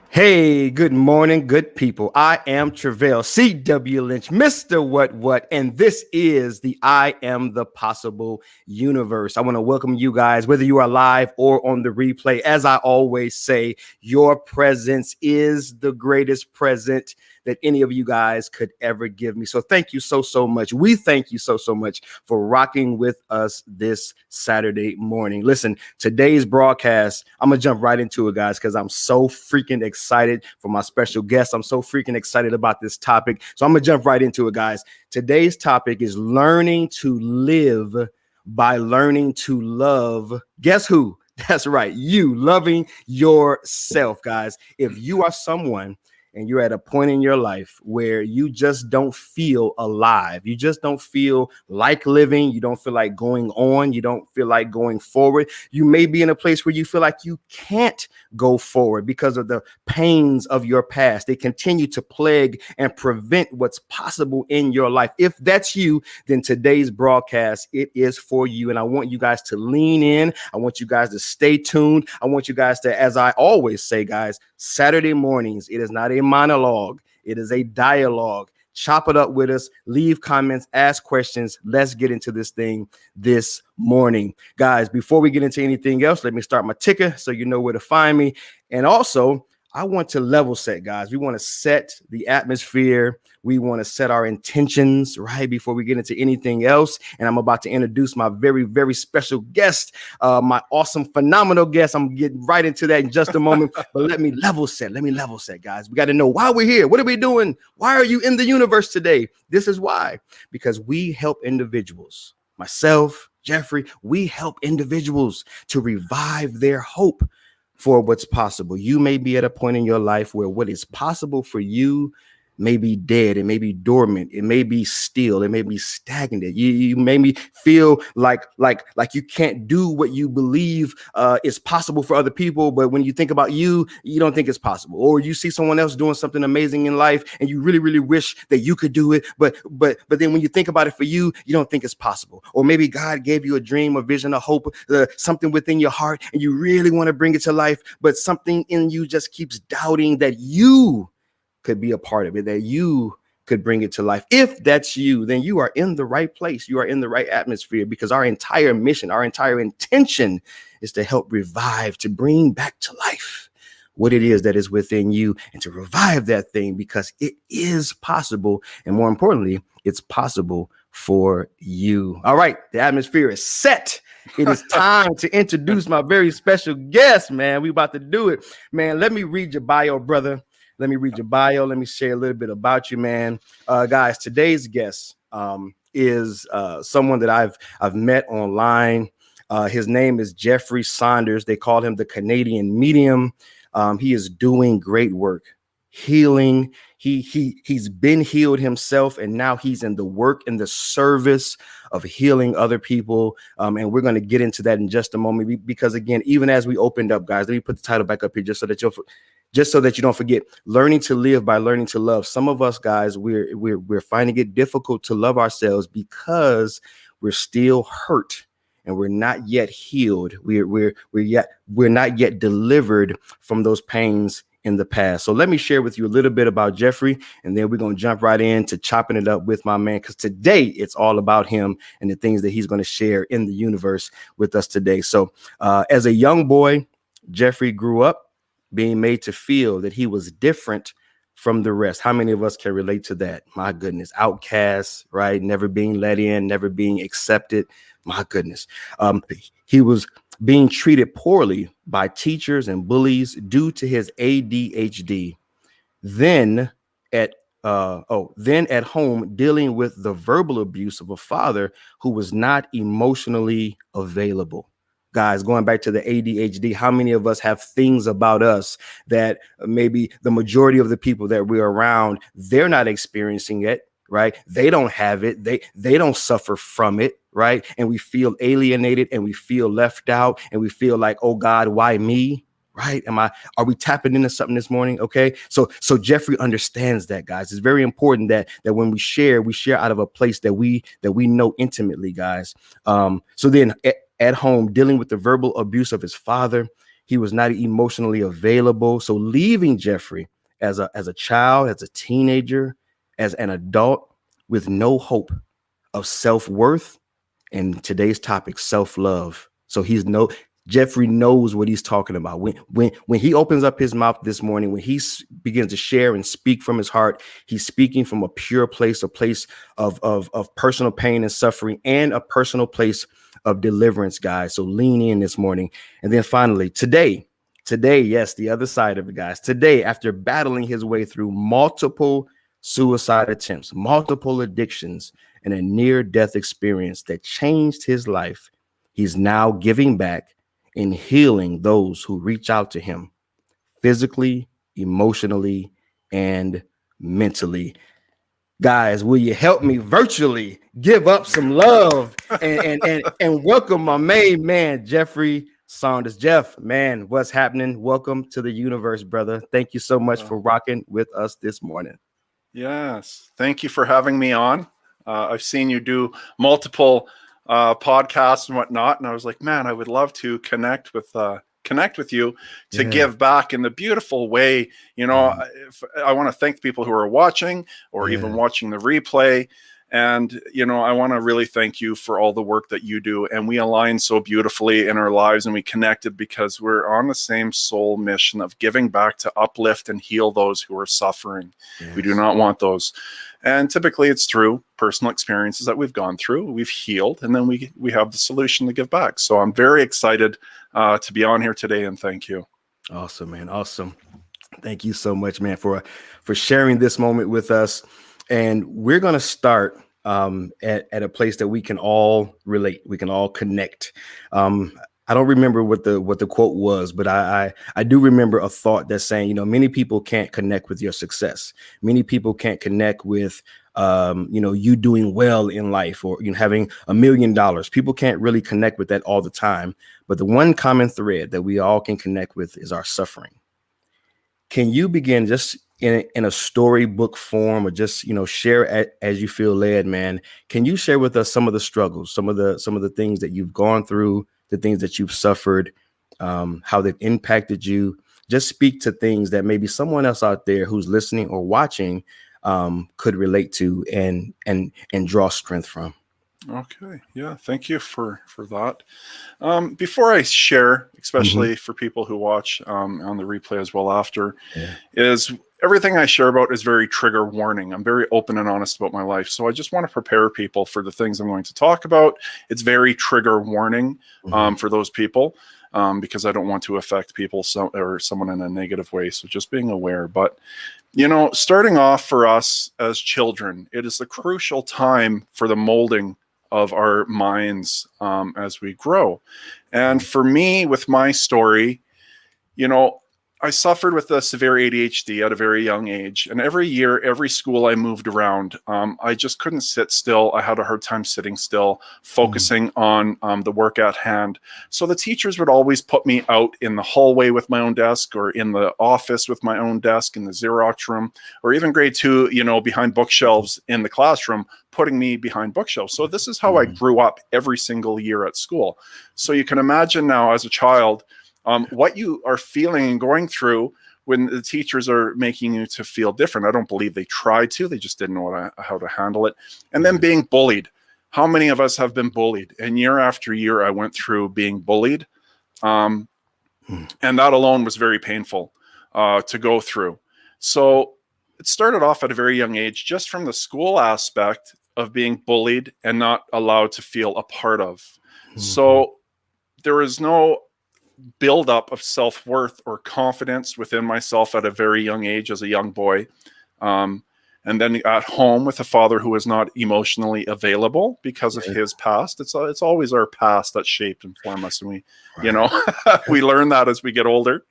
Hey, good morning, good people. I am Travell, C.W. Lynch, Mr. What, and this is the I Am the Possible universe. I want to welcome you guys, whether you are live or on the replay. As I always say, your presence is the greatest present that any of you guys could ever give me. So thank you so much. We thank you so much for rocking with us this Saturday morning. Listen, today's broadcast, I'm going to jump right into it, guys, because I'm so freaking excited for my special guest. I'm so freaking excited about this topic. So I'm going to jump right into it, guys. Today's topic is learning to live by learning to love. Guess who? That's right. You loving yourself, guys. If you are someone and you're at a point in your life where you just don't feel alive, you just don't feel like living, you don't feel like going on, you don't feel like going forward, you may be in a place where you feel like you can't go forward because of the pains of your past. They continue to plague and prevent what's possible in your life. If that's you, then today's broadcast, it is for you. And I want you guys to lean in. I want you guys to stay tuned. I want you guys to, as I always say, guys, Saturday mornings, it is not a monologue. It is a dialogue. Chop it up with us. Leave comments, ask questions. Let's get into this thing this morning. Guys, before we get into anything else, let me start my ticker so you know where to find me. And also, I want to level set, guys. We want to set the atmosphere. We want to set our intentions right before we get into anything else. And I'm about to introduce my very special guest, my awesome, phenomenal guest. I'm getting right into that in just a moment. But let me level set, guys. We got to know why we're here. What are we doing? Why are you in the universe today? This is why. Because we help individuals, myself, Jeffrey, we help individuals to revive their hope for what's possible. You may be at a point in your life where what is possible for you may be dead, it may be dormant, it may be still, it may be stagnant. You maybe feel like you can't do what you believe is possible for other people, but when you think about you don't think it's possible. Or you see someone else doing something amazing in life and you really wish that you could do it, but then when you think about it for you don't think it's possible. Or maybe God gave you a dream, a vision, a hope, something within your heart, and you really want to bring it to life, but something in you just keeps doubting that you could be a part of it, that you could bring it to life. If that's you, then you are in the right place. You are in the right atmosphere, because our entire mission, our entire intention is to help revive, to bring back to life what it is that is within you, and to revive that thing, because it is possible. And more importantly, it's possible for you. All right. The atmosphere is set. It is time to introduce my very special guest, man. We about to do it, man. Let me read your bio, brother. Let me read your bio. Let me share a little bit about you, man. Guys, today's guest is someone that I've met online. His name is Jeffrey Saunders. They call him the Canadian Medium. He is doing great work, healing. He's been healed himself, and now he's in the work, in the service of healing other people. And we're going to get into that in just a moment, because again, even as we opened up, guys, let me put the title back up here just so that you don't forget. Learning to live by learning to love. Some of us, guys, we're finding it difficult to love ourselves because we're still hurt and we're not yet healed. We're not yet delivered from those pains in the past. So let me share with you a little bit about Jeffrey, and then we're going to jump right into chopping it up with my man, because today it's all about him and the things that he's going to share in the universe with us today. So as a young boy, Jeffrey grew up being made to feel that he was different from the rest. How many of us can relate to that? My goodness. Outcasts, right? Never being let in, never being accepted. My goodness. He was being treated poorly by teachers and bullies due to his ADHD. Then at home, dealing with the verbal abuse of a father who was not emotionally available. Guys, going back to the ADHD, how many of us have things about us that maybe the majority of the people that we're around, they're not experiencing it, right? They don't have it. They don't suffer from it, right? And we feel alienated, and we feel left out, and we feel like, oh God, why me? Right? Are we tapping into something this morning? Okay. So Jeffrey understands that, guys. It's very important that when we share out of a place that we know intimately, guys. So then at home, dealing with the verbal abuse of his father, He was not emotionally available. So leaving Jeffrey as a child, as a teenager, as an adult with no hope of self-worth, and today's topic, self-love. So Jeffrey knows what he's talking about. When he opens up his mouth this morning, when he begins to share and speak from his heart, he's speaking from a pure place, a place of personal pain and suffering, and a personal place of deliverance, guys. So lean in this morning. And then finally, today, yes, the other side of it, guys. Today, after battling his way through multiple suicide attempts, multiple addictions, and a near-death experience that changed his life, he's now giving back and healing those who reach out to him physically, emotionally, and mentally. Guys, will you help me virtually give up some love and welcome my main man, Jeffrey Saunders. Jeff, man, what's happening? Welcome to the universe, brother. Thank you so much for rocking with us this morning. Yes, thank you for having me on. I've seen you do multiple podcasts and whatnot, and I was like, man, I would love to connect with you to give back in the beautiful way. You know, I want to thank people who are watching or even watching the replay. And, you know, I want to really thank you for all the work that you do. And we align so beautifully in our lives, and we connected because we're on the same soul mission of giving back to uplift and heal those who are suffering. Yes. We do not want those. And typically it's through personal experiences that we've gone through, we've healed, and then we have the solution to give back. So I'm very excited to be on here today, and thank you. Awesome, man. Awesome. Thank you so much, man, for sharing this moment with us. And we're going to start at a place that we can all relate. We can all connect. I don't remember what the quote was, but I do remember a thought that's saying, you know, many people can't connect with your success. Many people can't connect with, you know, you doing well in life, or, you know, having $1 million. People can't really connect with that all the time. But the one common thread that we all can connect with is our suffering. Can you begin just in a storybook form, or just, you know, share as you feel led, man? Can you share with us some of the struggles, some of the things that you've gone through, the things that you've suffered, how they've impacted you? Just speak to things that maybe someone else out there who's listening or watching could relate to and draw strength from. Okay. Yeah. Thank you for that. Before I share, especially for people who watch on the replay as well after, is everything I share about is very trigger warning. I'm very open and honest about my life. So I just want to prepare people for the things I'm going to talk about. It's very trigger warning for those people because I don't want to affect people or someone in a negative way. So just being aware. But, you know, starting off for us as children, it is the crucial time for the molding of our minds as we grow. And for me, with my story, you know, I suffered with a severe ADHD at a very young age. And every year, every school I moved around, I just couldn't sit still. I had a hard time sitting still, focusing on the work at hand. So the teachers would always put me out in the hallway with my own desk, or in the office with my own desk in the Xerox room, or even grade 2, you know, behind bookshelves in the classroom, putting me behind bookshelves. So this is how I grew up every single year at school. So you can imagine now as a child, what you are feeling and going through when the teachers are making you to feel different. I don't believe they tried to. They just didn't know how to handle it. And then being bullied. How many of us have been bullied? And year after year, I went through being bullied. And that alone was very painful to go through. So it started off at a very young age, just from the school aspect of being bullied and not allowed to feel a part of. So there was no buildup of self-worth or confidence within myself at a very young age as a young boy. And then at home with a father who was not emotionally available because of his past. It's always our past that shaped and formed us. And we, you know, we learn that as we get older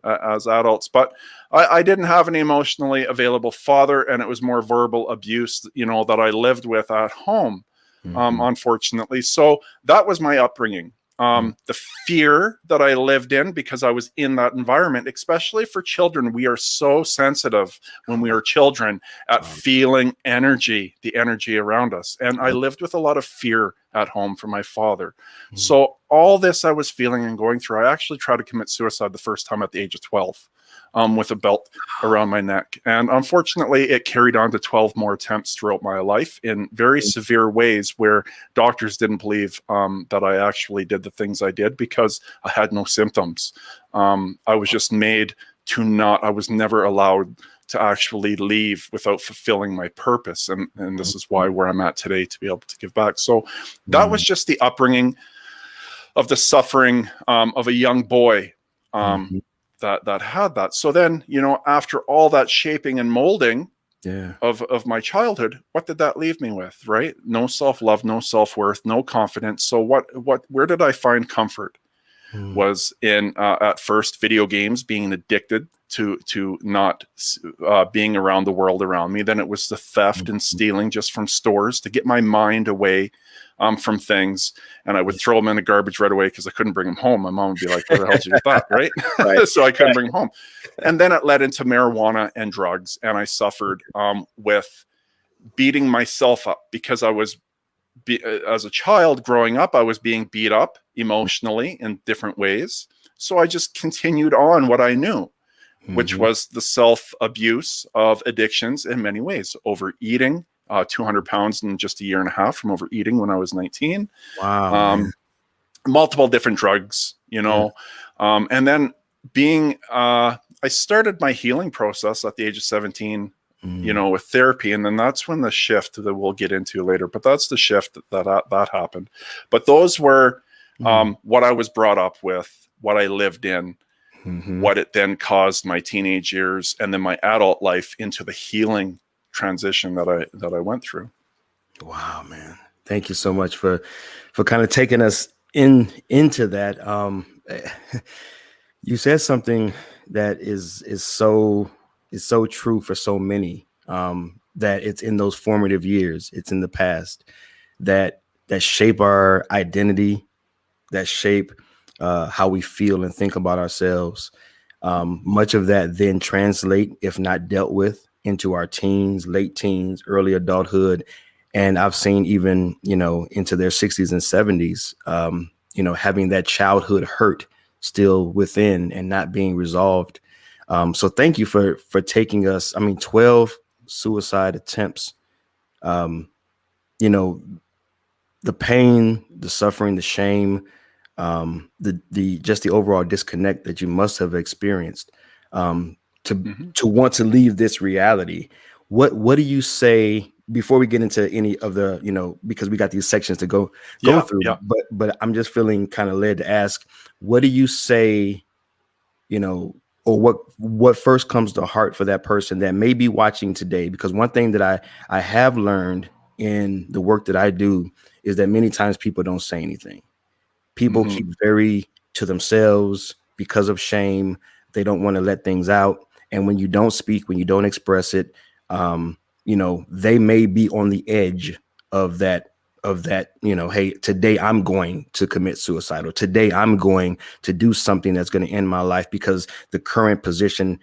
as adults. But I didn't have an emotionally available father, and it was more verbal abuse, you know, that I lived with at home, unfortunately. So that was my upbringing. The fear that I lived in because I was in that environment, especially for children. We are so sensitive when we are children at feeling energy, the energy around us. And I lived with a lot of fear at home from my father. So all this I was feeling and going through, I actually tried to commit suicide the first time at the age of 12. With a belt around my neck. And unfortunately, it carried on to 12 more attempts throughout my life in very severe ways where doctors didn't believe that I actually did the things I did because I had no symptoms. I was just made to not, I was never allowed to actually leave without fulfilling my purpose. And this is why where I'm at today, to be able to give back. So that was just the upbringing of the suffering of a young boy. That had that. So then, you know, after all that shaping and molding of my childhood, what did that leave me with, right? No self-love, no self-worth, no confidence. So where did I find comfort? Was in at first video games, being addicted to not being around the world around me. Then it was the theft and stealing just from stores to get my mind away from things, and I would throw them in the garbage right away because I couldn't bring them home. My mom would be like, "Where the hell did you get that?" Right? So I couldn't bring them home, and then it led into marijuana and drugs, and I suffered with beating myself up because I was, as a child growing up, I was being beat up emotionally in different ways. So I just continued on what I knew, which was the self-abuse of addictions in many ways, overeating. 200 pounds in just a year and a half from overeating when I was 19. Wow. Multiple different drugs, you know. And then I started my healing process at the age of 17, you know, with therapy. And then that's when the shift that we'll get into later, but that's the shift that happened. But those were what I was brought up with, what I lived in, what it then caused my teenage years and then my adult life into the healing transition that I went through. Wow, man. Thank you so much for kind of taking us into that. You said something that is so true for so many, that it's in those formative years, it's in the past that shape our identity, that shape how we feel and think about ourselves. Much of that then translate, if not dealt with, into our teens, late teens, early adulthood. And I've seen even, you know, into their 60s and 70s, you know, having that childhood hurt still within and not being resolved. So thank you for taking us. I mean, 12 suicide attempts, you know, the pain, the suffering, the shame, the overall disconnect that you must have experienced, to want to leave this reality. What do you say before we get into any of the, you know, because we got these sections to go through, but I'm just feeling kind of led to ask, what do you say, you know, or what first comes to heart for that person that may be watching today? Because one thing that I have learned in the work that I do is that many times people don't say anything. People keep very to themselves because of shame. They don't want to let things out. And when you don't speak, when you don't express it, you know, they may be on the edge of that, you know, hey, today I'm going to commit suicide, or today I'm going to do something that's going to end my life because the current position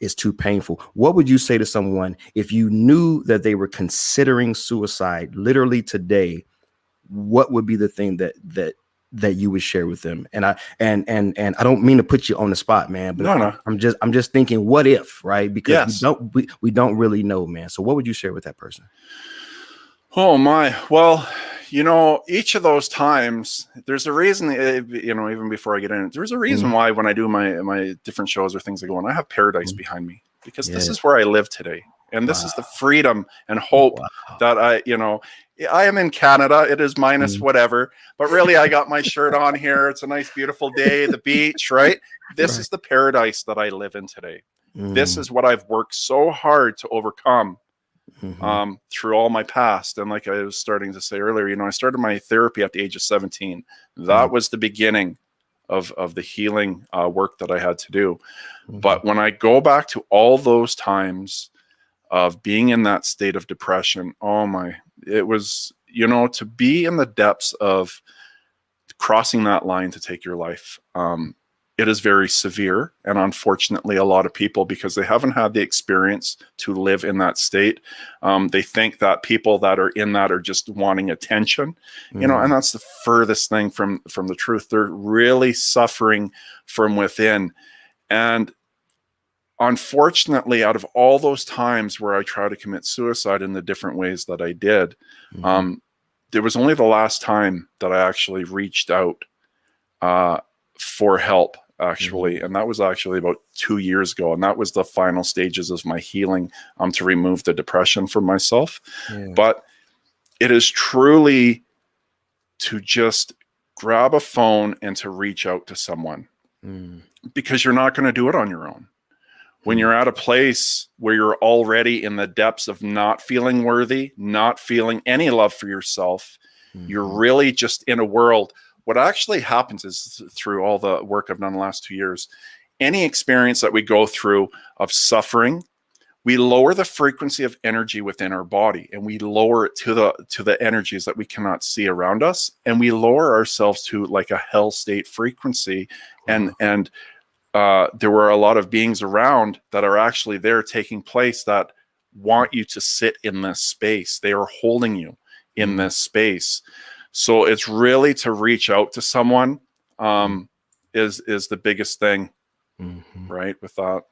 is too painful. What would you say to someone if you knew that they were considering suicide literally today? What would be the thing that you would share with them? And I don't mean to put you on the spot, man, but No. I'm just thinking, what if, right? Because we don't really know, man. So what would you share with that person? Oh my, well, you know, each of those times, there's a reason, you know, even before I get in, there's a reason why when I do my different shows or things I go on, I have paradise behind me, because this is where I live today. And this is the freedom and hope that I, you know, I am in Canada. It is minus whatever, but really I got my shirt on here. It's a nice, beautiful day, the beach, right? This is the paradise that I live in today. This is what I've worked so hard to overcome through all my past. And like I was starting to say earlier, you know, I started my therapy at the age of 17. That was the beginning of the healing work that I had to do. But when I go back to all those times of being in that state of depression, oh my, it was, you know, to be in the depths of crossing that line to take your life. It is very severe. And unfortunately, a lot of people, because they haven't had the experience to live in that state, they think that people that are in that are just wanting attention, and that's the furthest thing from the truth. They're really suffering from within. And unfortunately, out of all those times where I tried to commit suicide in the different ways that I did, there was only the last time that I actually reached out for help, actually. And that was actually about 2 years ago. And that was the final stages of my healing, to remove the depression from myself. But it is truly to just grab a phone and to reach out to someone, because you're not going to do it on your own. When you're at a place where you're already in the depths of not feeling worthy, not feeling any love for yourself, you're really just in a world. What actually happens is, through all the work I've done the last 2 years, any experience that we go through of suffering, we lower the frequency of energy within our body, and we lower it to the energies that we cannot see around us, and we lower ourselves to like a hell state frequency. And there were a lot of beings around that are actually there taking place that want you to sit in this space. They are holding you in this space. So it's really to reach out to someone is the biggest thing, right, with that.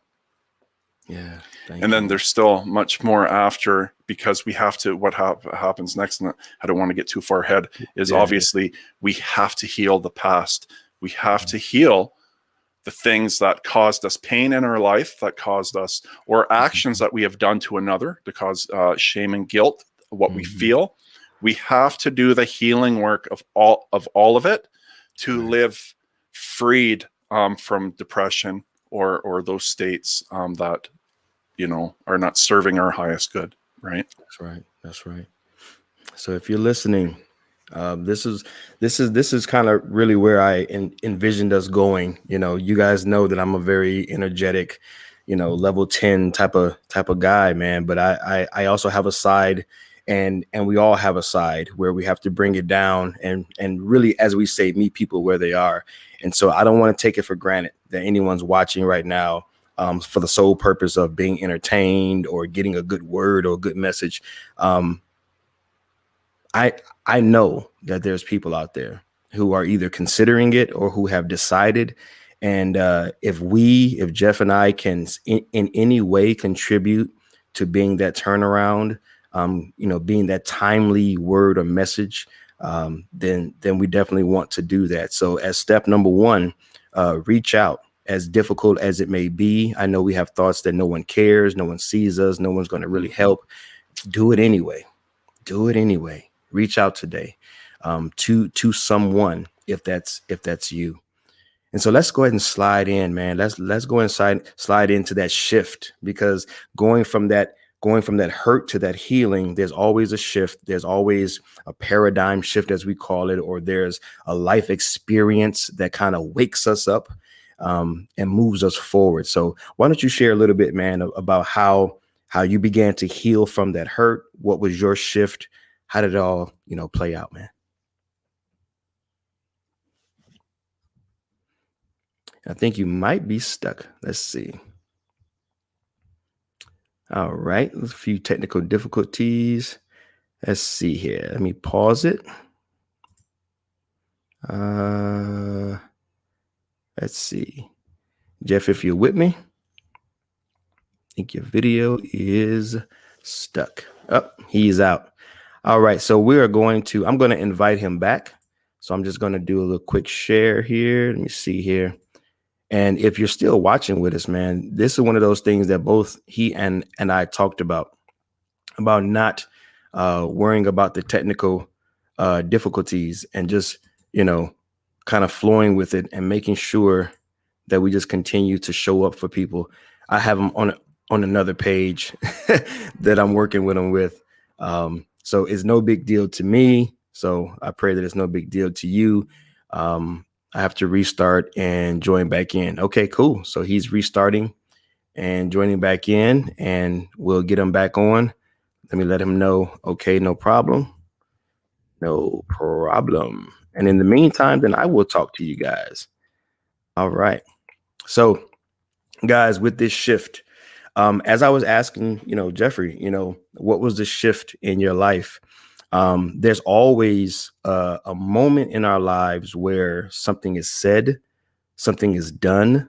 Yeah. And then there's still much more after, because we have to, what happens next, and I don't want to get too far ahead, is obviously we have to heal the past. We have to heal the things that caused us pain in our life, that caused us, or actions that we have done to another to cause shame and guilt, what we feel. We have to do the healing work of all of it to live freed from depression or those states that, are not serving our highest good. Right. That's right. That's right. So if you're listening, this is kind of really where I envisioned us going. You guys know that I'm a very energetic, level 10 type of guy, man. But I also have a side, and we all have a side where we have to bring it down and really, as we say, meet people where they are. And so I don't want to take it for granted that anyone's watching right now for the sole purpose of being entertained or getting a good word or a good message. I know that there's people out there who are either considering it or who have decided. And if Jeff and I can in any way contribute to being that turnaround, being that timely word or message, then we definitely want to do that. So as step number one, reach out. As difficult as it may be, I know we have thoughts that no one cares, no one sees us, no one's going to really help. Do it anyway. Do it anyway. Reach out today to someone if that's you. And so let's go ahead and slide in, man. Let's go inside, slide into that shift, because going from that hurt to that healing, there's always a shift. There's always a paradigm shift, as we call it, or there's a life experience that kind of wakes us up and moves us forward. So why don't you share a little bit, man, about how you began to heal from that hurt? What was your shift? How did it all, play out, man? I think you might be stuck. Let's see. All right. A few technical difficulties. Let's see here. Let me pause it. Let's see. Jeff, if you're with me, I think your video is stuck. Oh, he's out. All right. So I'm going to invite him back. So I'm just going to do a little quick share here. Let me see here. And if you're still watching with us, man, this is one of those things that both he and I talked about not worrying about the technical difficulties and just, kind of flowing with it and making sure that we just continue to show up for people. I have them on another page that I'm working with them with. So it's no big deal to me. So I pray that it's no big deal to you. I have to restart and join back in. Okay, cool. So he's restarting and joining back in, and we'll get him back on. Let me let him know. Okay, no problem. No problem. And in the meantime, then I will talk to you guys. All right. So, guys, with this shift, as I was asking, Jeffrey, what was the shift in your life? There's always a moment in our lives where something is said, something is done,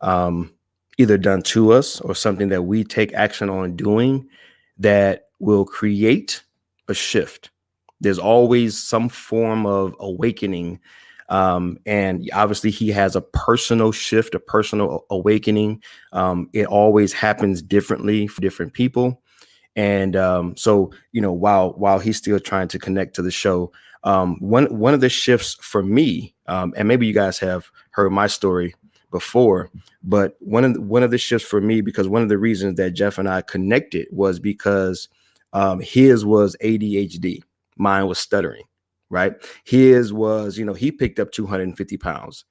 um, either done to us or something that we take action on doing that will create a shift. There's always some form of awakening. And obviously, he has a personal shift, a personal awakening. It always happens differently for different people. And so, while he's still trying to connect to the show, one of the shifts for me, and maybe you guys have heard my story before, but one of the shifts for me, because one of the reasons that Jeff and I connected was because his was ADHD, mine was stuttering, right? His was, he picked up 250 pounds.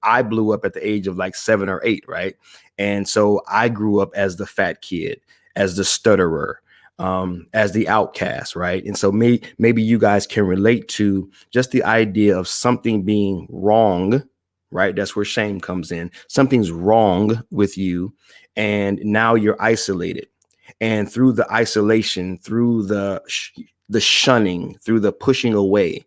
I blew up at the age of like 7 or 8, right? And so I grew up as the fat kid, as the stutterer, as the outcast, right? And so maybe you guys can relate to just the idea of something being wrong, right? That's where shame comes in. Something's wrong with you, and now you're isolated. And through the isolation, through the shunning, through the pushing away,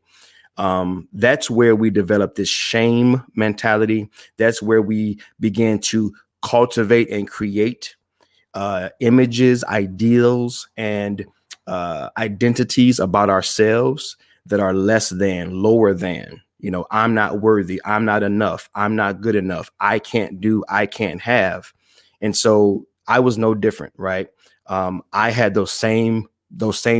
that's where we develop this shame mentality. That's where we begin to cultivate and create images, ideals, and identities about ourselves that are less than, lower than. I'm not worthy. I'm not enough. I'm not good enough. I can't do, I can't have. And so I was no different, right? I had those same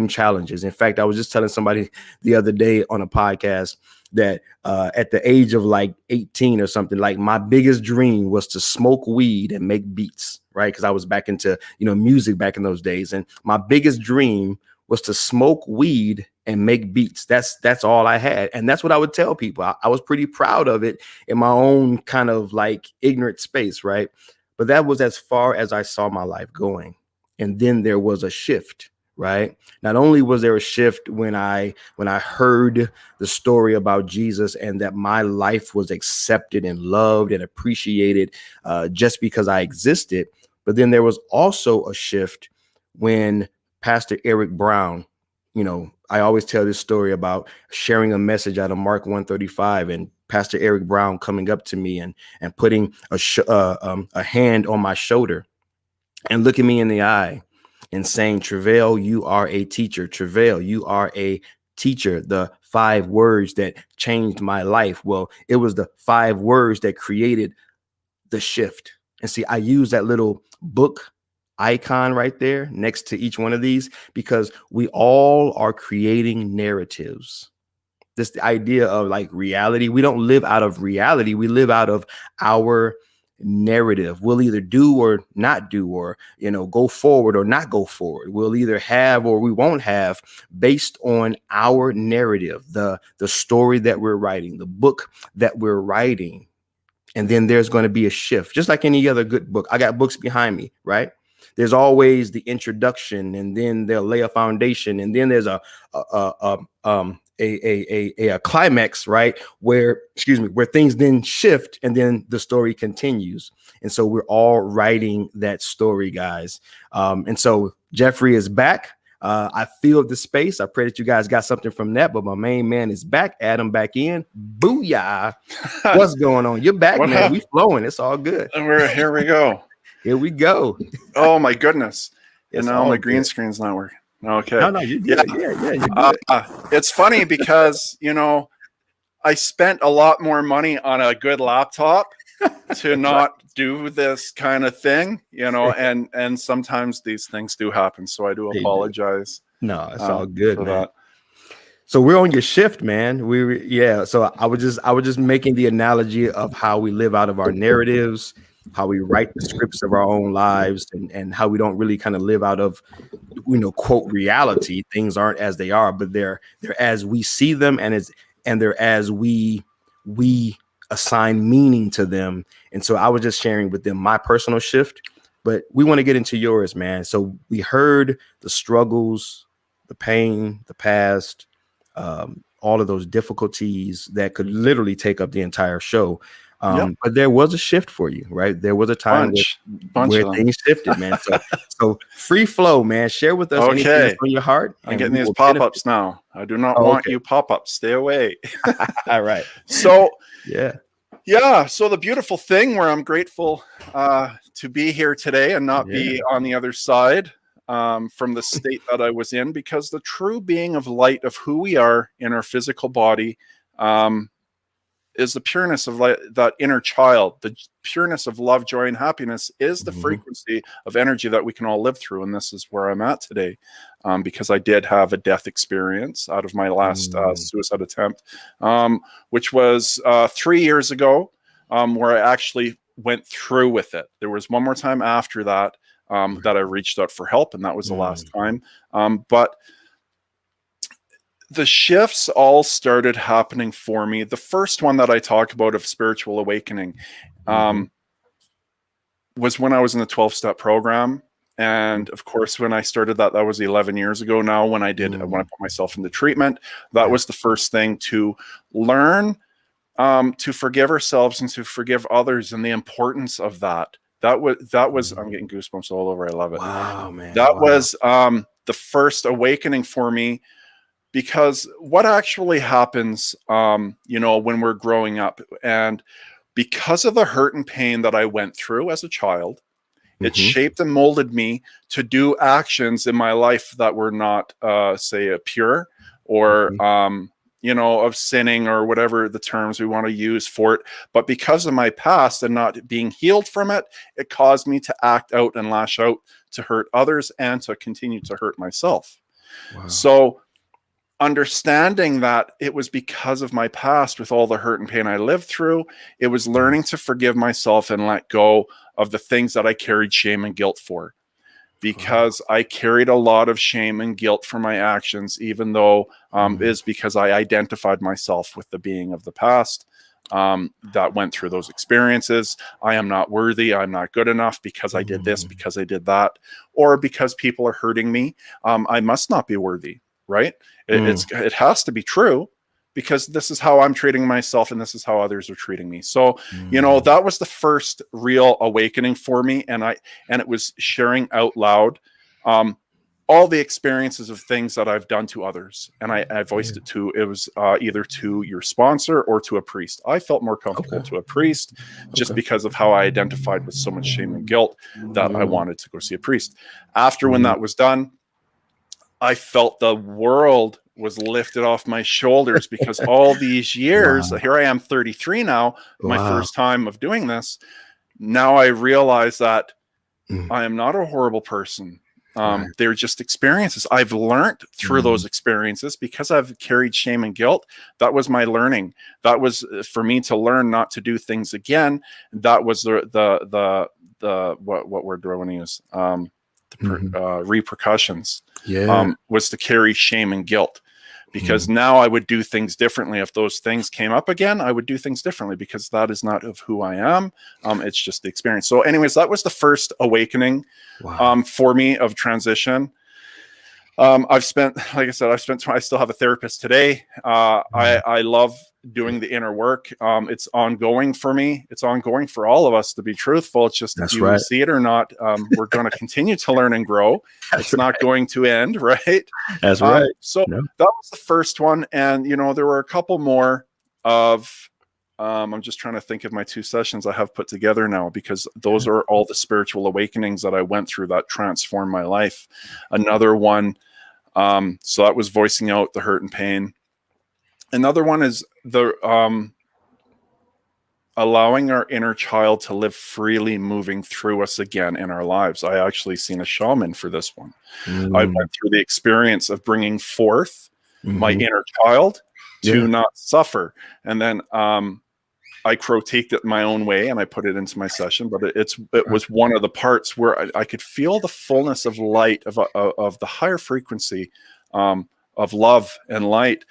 challenges. In fact, I was just telling somebody the other day on a podcast that at the age of like 18 or something, like my biggest dream was to smoke weed and make beats, right? Because I was back into, music back in those days. And my biggest dream was to smoke weed and make beats. That's all I had. And that's what I would tell people. I was pretty proud of it in my own kind of like ignorant space, right? But that was as far as I saw my life going. And then there was a shift, right? Not only was there a shift when I heard the story about Jesus and that my life was accepted and loved and appreciated just because I existed, but then there was also a shift when Pastor Eric Brown, I always tell this story about sharing a message out of Mark 135 and Pastor Eric Brown coming up to me and putting a hand on my shoulder and looking me in the eye and saying, Travail, you are a teacher. Travail, you are a teacher. The 5 words that changed my life. Well, it was the 5 words that created the shift. And see, I use that little book icon right there next to each one of these because we all are creating narratives. This the idea of like reality. We don't live out of reality. We live out of our narrative. We'll either do or not do, or go forward or not go forward. We'll either have or we won't have based on our narrative, the story that we're writing, the book that we're writing. And then there's going to be a shift, just like any other good book. I got books behind me, right? There's always the introduction, and then they'll lay a foundation, and then there's a climax, right? Where things then shift, and then the story continues. And so we're all writing that story, guys. And so Jeffrey is back. I feel the space. I pray that you guys got something from that. But my main man is back. Adam back in. Booyah! What's going on? You're back, man. We flowing. It's all good. And here we go. Here we go. Oh my goodness! And now my green screen's not working. Okay. No, you're good. Yeah, you're good. It's funny because I spent a lot more money on a good laptop to not do this kind of thing, and sometimes these things do happen. So I do apologize. No, it's all good, man. That. So we're on your shift, man. So I was just making the analogy of how we live out of our narratives, how we write the scripts of our own lives, and how we don't really kind of live out of, quote, reality. Things aren't as they are, but they're as we see them, and they're as we assign meaning to them. And so I was just sharing with them my personal shift, but we want to get into yours, man. So we heard the struggles, the pain, the past, all of those difficulties that could literally take up the entire show. Yep. But there was a shift for you, right? There was a time where things shifted, man. So free flow, man. Share with us anything that's on your heart. I'm getting these pop-ups now. I do not want you pop-ups. Stay away. All right. So yeah. So the beautiful thing where I'm grateful to be here today and not be on the other side from the state that I was in, because the true being of light of who we are in our physical body is the pureness of that inner child. The pureness of love, joy, and happiness is the frequency of energy that we can all live through. And this is where I'm at today, because I did have a death experience out of my last suicide attempt, which was 3 years ago, where I actually went through with it. There was one more time after that that I reached out for help, and that was the last time. But the shifts all started happening for me. The first one that I talk about of spiritual awakening was when I was in the 12-step program. And of course, when I started that was 11 years ago now, when I put myself into treatment. That was the first thing, to learn to forgive ourselves and to forgive others, and the importance of that. That was I'm getting goosebumps all over. I love it. Wow, man. That was the first awakening for me. Because what actually happens, when we're growing up, and because of the hurt and pain that I went through as a child, it shaped and molded me to do actions in my life that were not, say, pure, or, of sinning, or whatever the terms we want to use for it. But because of my past and not being healed from it, it caused me to act out and lash out to hurt others and to continue to hurt myself. Wow. So understanding that it was because of my past, with all the hurt and pain I lived through, it was learning to forgive myself and let go of the things that I carried shame and guilt for. Because I carried a lot of shame and guilt for my actions, even though is because I identified myself with the being of the past that went through those experiences. I am not worthy. I'm not good enough because I did this, because I did that, or because people are hurting me. I must not be worthy. Right? It has to be true, because this is how I'm treating myself, and this is how others are treating me. So, that was the first real awakening for me. And it was sharing out loud all the experiences of things that I've done to others. And I voiced it was either to your sponsor or to a priest. I felt more comfortable to a priest, just because of how I identified with so much shame and guilt that I wanted to go see a priest. After when that was done, I felt the world was lifted off my shoulders, because all these years, here I am 33 now, my first time of doing this. Now I realize that I am not a horrible person. They're just experiences. I've learned through those experiences, because I've carried shame and guilt. That was my learning. That was for me to learn not to do things again. That was the what word do I want to use? Repercussions. Was to carry shame and guilt, because now I would do things differently. If those things came up again, I would do things differently, because that is not of who I am. It's just the experience. So anyways, that was the first awakening for me of transition. I've spent, like I said, I still have a therapist today. I love doing the inner work. It's ongoing for me. It's ongoing for all of us, to be truthful. It's just, if you see it or not, we're going to continue to learn and grow. It's not going to end, right? That's right. So that was the first one. And, there were a couple more of, I'm just trying to think of my 2 sessions I have put together now, because those are all the spiritual awakenings that I went through that transformed my life. Another one, so that was voicing out the hurt and pain. Another one is the allowing our inner child to live freely, moving through us again in our lives. I actually seen a shaman for this one. I went through the experience of bringing forth my inner child to not suffer. And then I critiqued it my own way, and I put it into my session, but it was one of the parts where I could feel the fullness of light, of the higher frequency of love and light,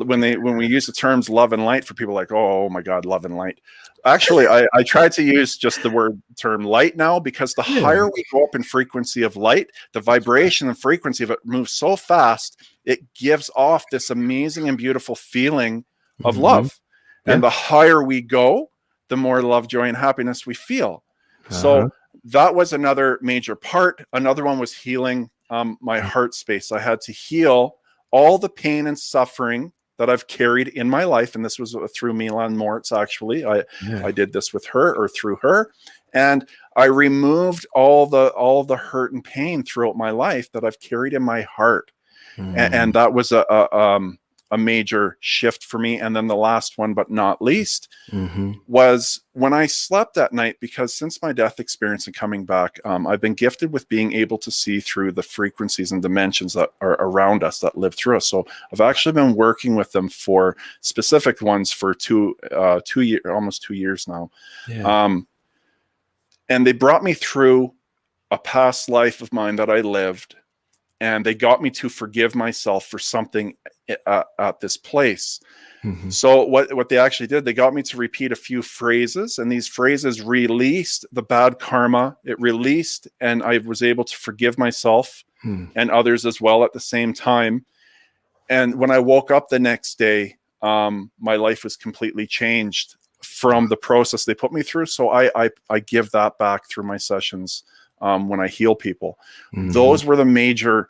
when we use the terms love and light for people like, oh my God, love and light. Actually, I try to use just the term light now, because the higher we go up in frequency of light, the vibration and frequency of it moves so fast, it gives off this amazing and beautiful feeling of love. And the higher we go, the more love, joy, and happiness we feel. So that was another major part. Another one was healing my heart space. I had to heal all the pain and suffering that I've carried in my life. And this was through Milan Moritz, actually. I did this with her, or through her. And I removed all the hurt and pain throughout my life that I've carried in my heart. And that was a major shift for me. And then the last one, but not least, was when I slept at night, because since my death experience and coming back, I've been gifted with being able to see through the frequencies and dimensions that are around us, that live through us. So I've actually been working with them for specific ones for almost 2 years now. And they brought me through a past life of mine that I lived, and they got me to forgive myself for something at this place. So what they actually did, they got me to repeat a few phrases, and these phrases released the bad karma. It released, and I was able to forgive myself and others as well at the same time. And when I woke up the next day, my life was completely changed from the process they put me through. So I give that back through my sessions when I heal people. Those were the major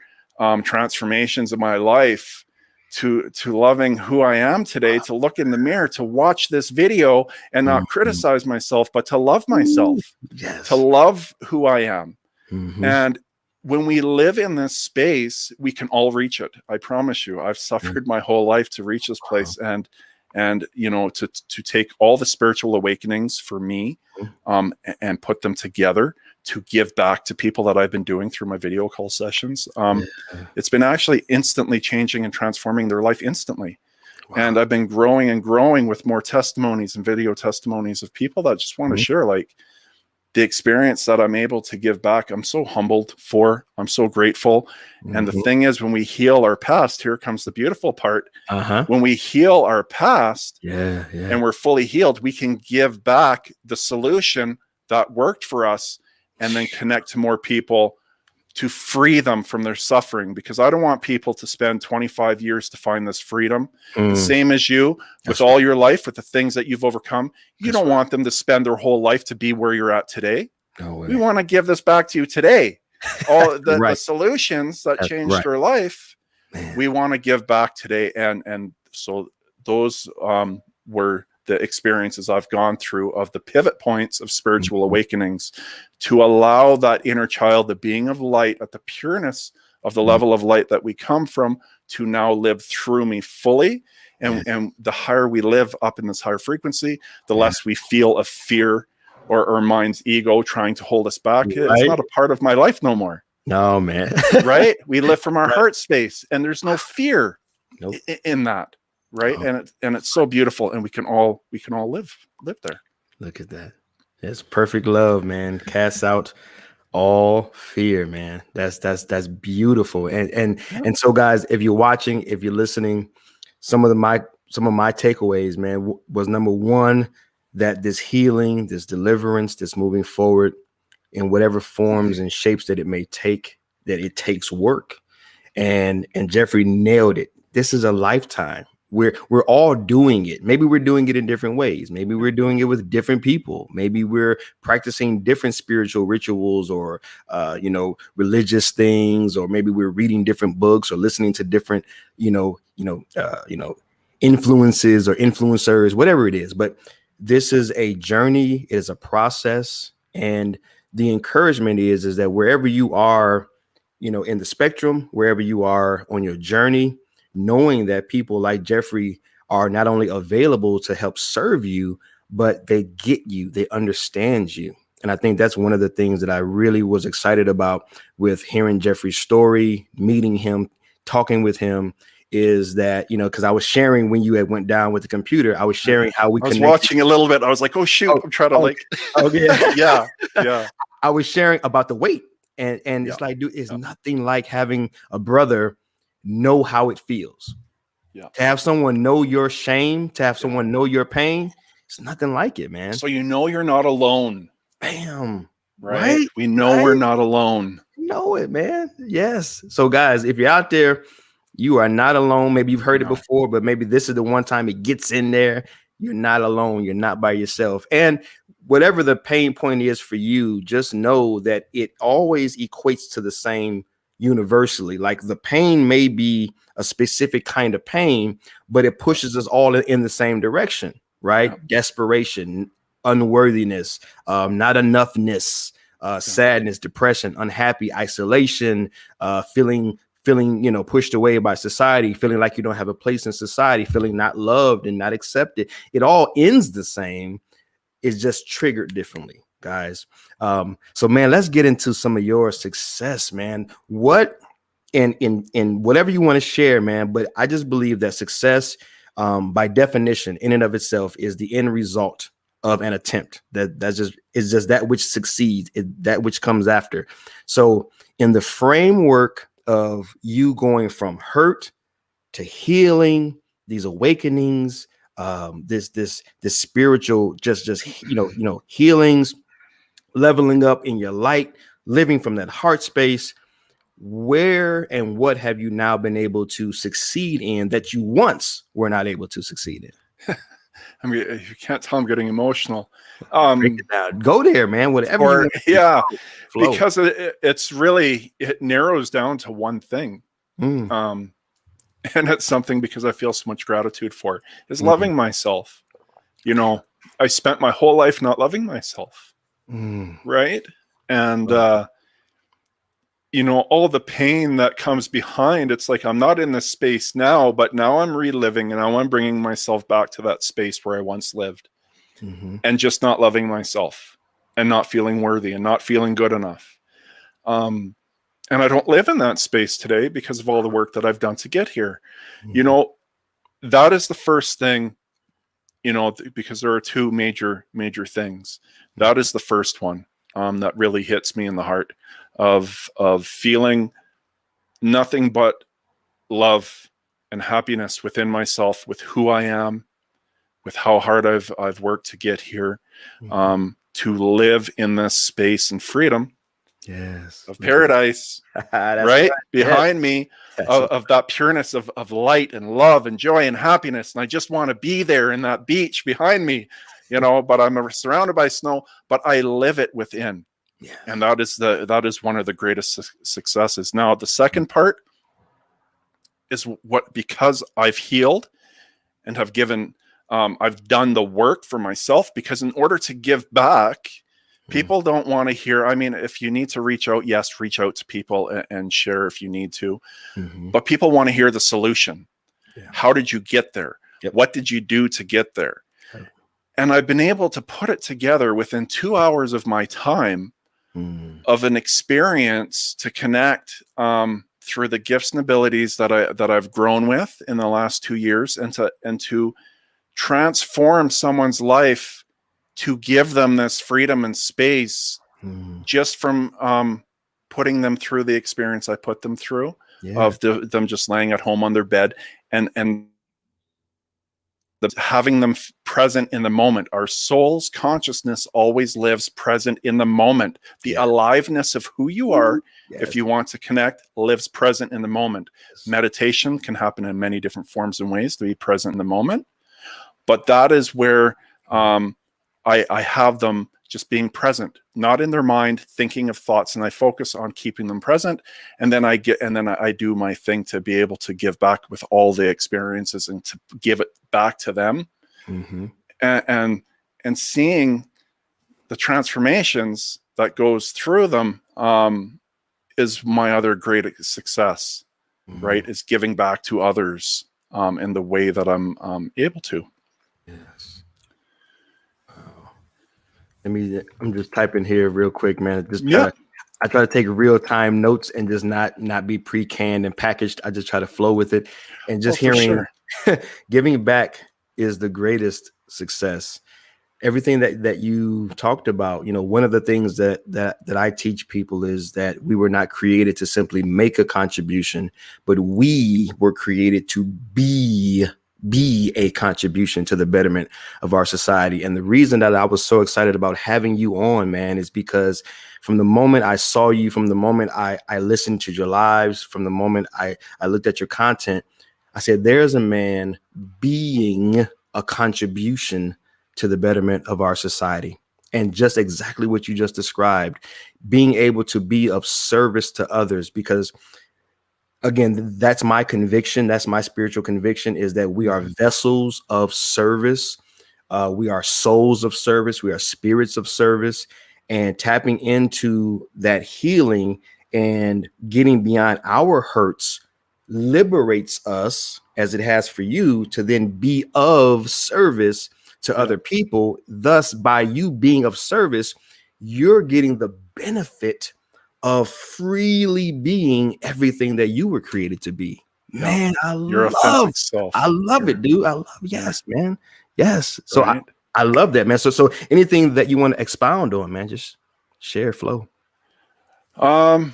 transformations of my life, to loving who I am today, to look in the mirror, to watch this video and not criticize myself, but to love myself, to love who I am. And when we live in this space, we can all reach it. I promise you, I've suffered my whole life to reach this place. And you know, to take all the spiritual awakenings for me and put them together to give back to people that I've been doing through my video call sessions. It's been actually instantly changing and transforming their life instantly. And I've been growing and growing with more testimonies and video testimonies of people that just want to share, like, the experience that I'm able to give back. I'm so humbled for, I'm so grateful. And the thing is, when we heal our past, here comes the beautiful part. When we heal our past and we're fully healed, we can give back the solution that worked for us, and then connect to more people to free them from their suffering. Because I don't want people to spend 25 years to find this freedom. The same as you, with all your life, with the things that you've overcome. You don't want them to spend their whole life to be where you're at today. We want to give this back to you today. All the solutions that changed your life, we want to give back today. And so those were the experiences I've gone through, of the pivot points of spiritual awakenings, to allow that inner child, the being of light, at the pureness of the level of light that we come from, to now live through me fully. And the higher we live up in this higher frequency, the less we feel of fear or our mind's ego trying to hold us back. It's not a part of my life no more. No, man. Right? We live from our heart space, and there's no fear in that. Right. And it's so beautiful, and we can all live there. Look at that. It's perfect love, man. Casts out all fear, man. That's beautiful. And so, guys, if you're watching, if you're listening, some of my takeaways, man, was number one, that this healing, this deliverance, this moving forward in whatever forms and shapes that it may take, that it takes work. And Jeffrey nailed it. This is a lifetime. We're all doing it. Maybe we're doing it in different ways. Maybe we're doing it with different people. Maybe we're practicing different spiritual rituals, or religious things, or maybe we're reading different books or listening to different influences or influencers, whatever it is. But this is a journey. It is a process, and the encouragement is that wherever you are, in the spectrum, wherever you are on your journey, knowing that people like Jeffrey are not only available to help serve you, but they get you, they understand you. And I think that's one of the things that I really was excited about with hearing Jeffrey's story, meeting him, talking with him, is that, because I was sharing when you had went down with the computer, I was sharing how we connected. I was watching a little bit. I was like, oh, shoot, I'm trying to yeah. I was sharing about the weight. And it's like, dude, it's nothing like having a brother know how it feels. Yeah. To have someone know your shame, to have someone know your pain, it's nothing like it, man. So you know you're not alone. Bam. Right? Right? We know Right? we're not alone. Know it, man. Yes. So, guys, if you're out there, you are not alone. Maybe you've heard it No. before, but maybe this is the one time it gets in there. You're not alone. You're not by yourself. And whatever the pain point is for you, just know that it always equates to the same universally. Like the pain may be a specific kind of pain, but it pushes us all in the same direction, right? Yeah. Desperation, unworthiness, not enoughness, sadness, depression, unhappy, isolation, feeling, pushed away by society, feeling like you don't have a place in society, feeling not loved and not accepted. It all ends the same. It's just triggered differently, guys. So man, let's get into some of your success, man. What in whatever you want to share, man. But I just believe that success, by definition, in and of itself, is the end result of an attempt. That's just that which succeeds, that which comes after. So in the framework of you going from hurt to healing, these awakenings, this spiritual just healings, leveling up in your light, living from that heart space, where and what have you now been able to succeed in that you once were not able to succeed in? I mean, you can't tell I'm getting emotional. Break it down. Go there, man. Whatever. Yeah, flow. because it's really, it narrows down to one thing. And it's something because I feel so much gratitude for, is loving myself. You know, I spent my whole life not loving myself. Right. And, you know, all the pain that comes behind, it's like, I'm not in this space now, but now I'm reliving and now I'm bringing myself back to that space where I once lived, and just not loving myself and not feeling worthy and not feeling good enough. And I don't live in that space today because of all the work that I've done to get here. You know, that is the first thing, you know, because there are two major things. That is the first one that really hits me in the heart of feeling nothing but love and happiness within myself, with who I am, with how hard I've worked to get here, to live in this space and freedom. Yes. Of paradise, right? Behind me, of that pureness of light and love and joy and happiness. And I just want to be there in that beach behind me, you know, but I'm surrounded by snow, but I live it within. Yeah. And that is one of the greatest successes. Now, the second part is because I've healed and have given, I've done the work for myself, because in order to give back, people don't want to hear. I mean, if you need to reach out, yes, reach out to people and share if you need to. But people want to hear the solution. Yeah. How did you get there? Yep. What did you do to get there? Right. And I've been able to put it together within 2 hours of my time, of an experience to connect through the gifts and abilities that I've grown with in the last 2 years, and to transform someone's life, to give them this freedom and space, just from putting them through the experience I put them through, of them just laying at home on their bed and having them present in the moment. Our soul's consciousness always lives present in the moment. The aliveness of who you are, if you want to connect, lives present in the moment. Meditation can happen in many different forms and ways to be present in the moment. But that is where I have them just being present, not in their mind, thinking of thoughts, and I focus on keeping them present. And then I do my thing to be able to give back with all the experiences and to give it back to them. And seeing the transformations that goes through them is my other great success, right? Is giving back to others in the way that I'm able to. Yes. I'm just typing here real quick, man. I try to take real time notes and just not be pre-canned and packaged. I just try to flow with it, and just hearing, giving back is the greatest success. everything that you talked about, you know, one of the things that I teach people is that we were not created to simply make a contribution, but we were created to be a contribution to the betterment of our society. And the reason that I was so excited about having you on, man, is because from the moment I saw you, from the moment I listened to your lives, from the moment I looked at your content, I said, there's a man being a contribution to the betterment of our society. And just exactly what you just described, being able to be of service to others, because again, that's my conviction. That's my spiritual conviction, is that we are vessels of service. We are souls of service. We are spirits of service, and tapping into that healing and getting beyond our hurts liberates us, as it has for you, to then be of service to other people. Thus, by you being of service, you're getting the benefit of freely being everything that you were created to be. Man, your authentic self. I love it, dude. I love, yes, man. Yes. So Right. I love that, man. So anything that you want to expound on, man, just share, flow. Or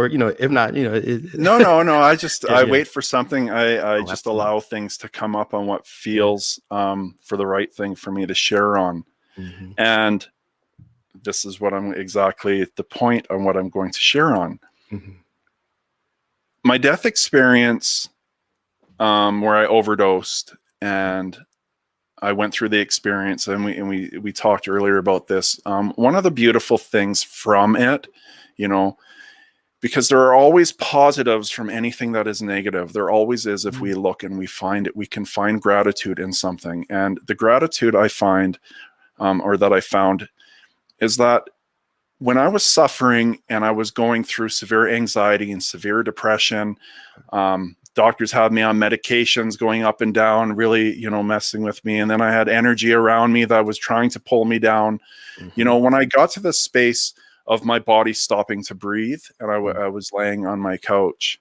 you know, if not, you know, no. I just I yeah. wait for something. I just allow things to come up on what feels for the right thing for me to share on. Mm-hmm. And this is what I'm exactly at the point on what I'm going to share on. Mm-hmm. My death experience, where I overdosed, and I went through the experience, and we talked earlier about this. One of the beautiful things from it, you know, because there are always positives from anything that is negative. There always is. If we look and we find it, we can find gratitude in something. And the gratitude I find, or that I found, is that when I was suffering and I was going through severe anxiety and severe depression, doctors had me on medications going up and down, really, you know, messing with me. And then I had energy around me that was trying to pull me down. Mm-hmm. You know, when I got to the space of my body stopping to breathe, and I was laying on my couch,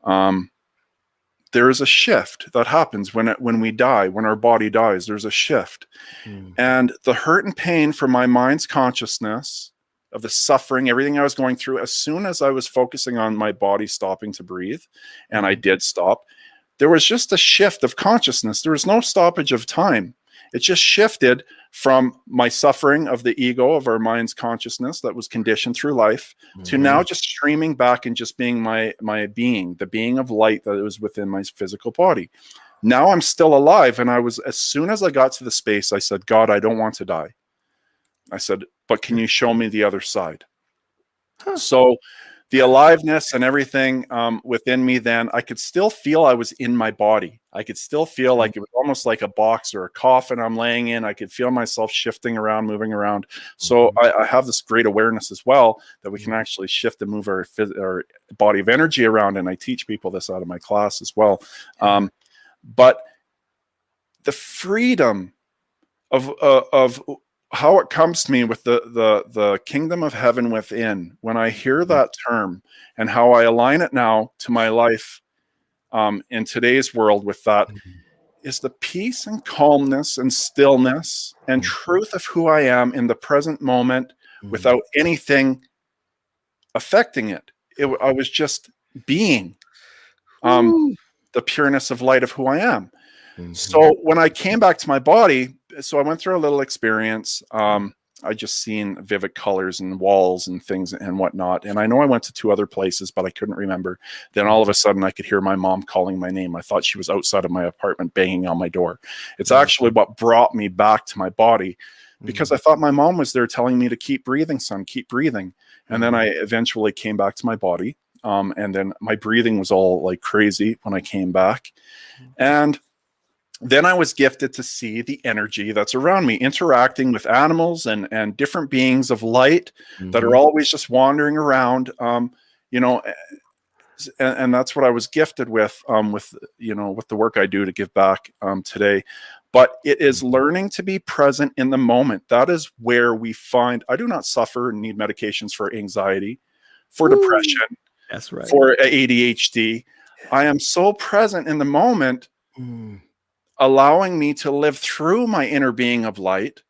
there is a shift that happens when we die, when our body dies. There's a shift. And the hurt and pain from my mind's consciousness, of the suffering, everything I was going through, as soon as I was focusing on my body stopping to breathe, and I did stop, there was just a shift of consciousness. There was no stoppage of time. It just shifted from my suffering of the ego, of our mind's consciousness that was conditioned through life, to now just streaming back and just being my being, the being of light that was within my physical body. Now I'm still alive. And as soon as I got to the space, I said, God, I don't want to die. I said, but can you show me the other side? So the aliveness and everything within me, then I could still feel I was in my body. I could still feel like it was almost like a box or a coffin I'm laying in. I could feel myself shifting around, moving around. So I have this great awareness as well, that we can actually shift and move our body of energy around. And I teach people this out of my class as well. But the freedom of how it comes to me with the kingdom of heaven within, when I hear that term, and how I align it now to my life in today's world with that, is the peace and calmness and stillness and truth of who I am in the present moment, without anything affecting it. I was just being the pureness of light of who I am. So when I came back to my body, so I went through a little experience. I just seen vivid colors and walls and things and whatnot. And I know I went to 2 other places, but I couldn't remember. Then all of a sudden I could hear my mom calling my name. I thought she was outside of my apartment banging on my door. It's actually what brought me back to my body, because I thought my mom was there telling me to keep breathing, son, keep breathing. And then I eventually came back to my body. And then my breathing was all like crazy when I came back. And then I was gifted to see the energy that's around me, interacting with animals and different beings of light that are always just wandering around, you know, and that's what I was gifted with the work I do to give back today. But it is learning to be present in the moment. That is where we find, I do not suffer and need medications for anxiety, for depression, that's right, for ADHD. I am so present in the moment Mm. allowing me to live through my inner being of light,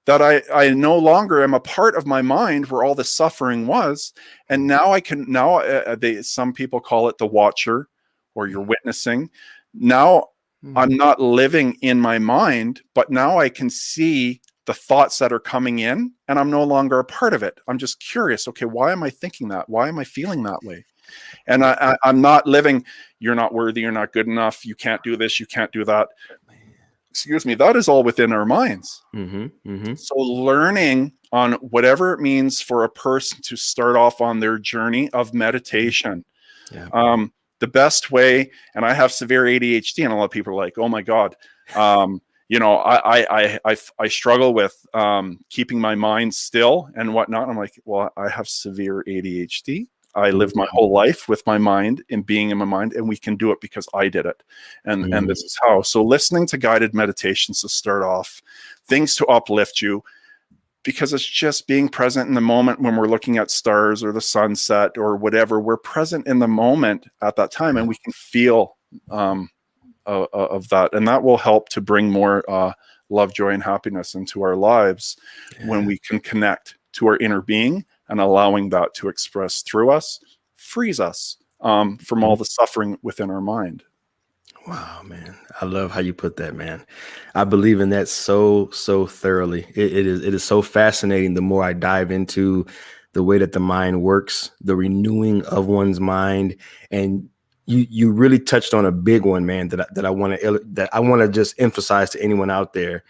that I no longer am a part of my mind where all the suffering was. And now I can, some people call it the watcher, or you're witnessing. Now I'm not living in my mind, but now I can see the thoughts that are coming in, and I'm no longer a part of it. I'm just curious. Okay, why am I thinking that? Why am I feeling that way? And I'm not living, you're not worthy, you're not good enough, you can't do this, you can't do that. Excuse me, that is all within our minds. So learning on whatever it means for a person to start off on their journey of meditation. The best way, and I have severe ADHD, and a lot of people are like, oh my God, you know, I struggle with keeping my mind still and whatnot. I'm like, well, I have severe ADHD. I live my whole life with my mind and being in my mind, and we can do it because I did it. And this is how. So listening to guided meditations to start off, things to uplift you, because it's just being present in the moment when we're looking at stars or the sunset or whatever. We're present in the moment at that time, and we can feel of that. And that will help to bring more love, joy, and happiness into our lives when we can connect to our inner being, and allowing that to express through us frees us from all the suffering within our mind. Wow, man. I love how you put that, man. I believe in that so thoroughly. It is so fascinating the more I dive into the way that the mind works, the renewing of one's mind. And you really touched on a big one, man, that I want to just emphasize to anyone out there.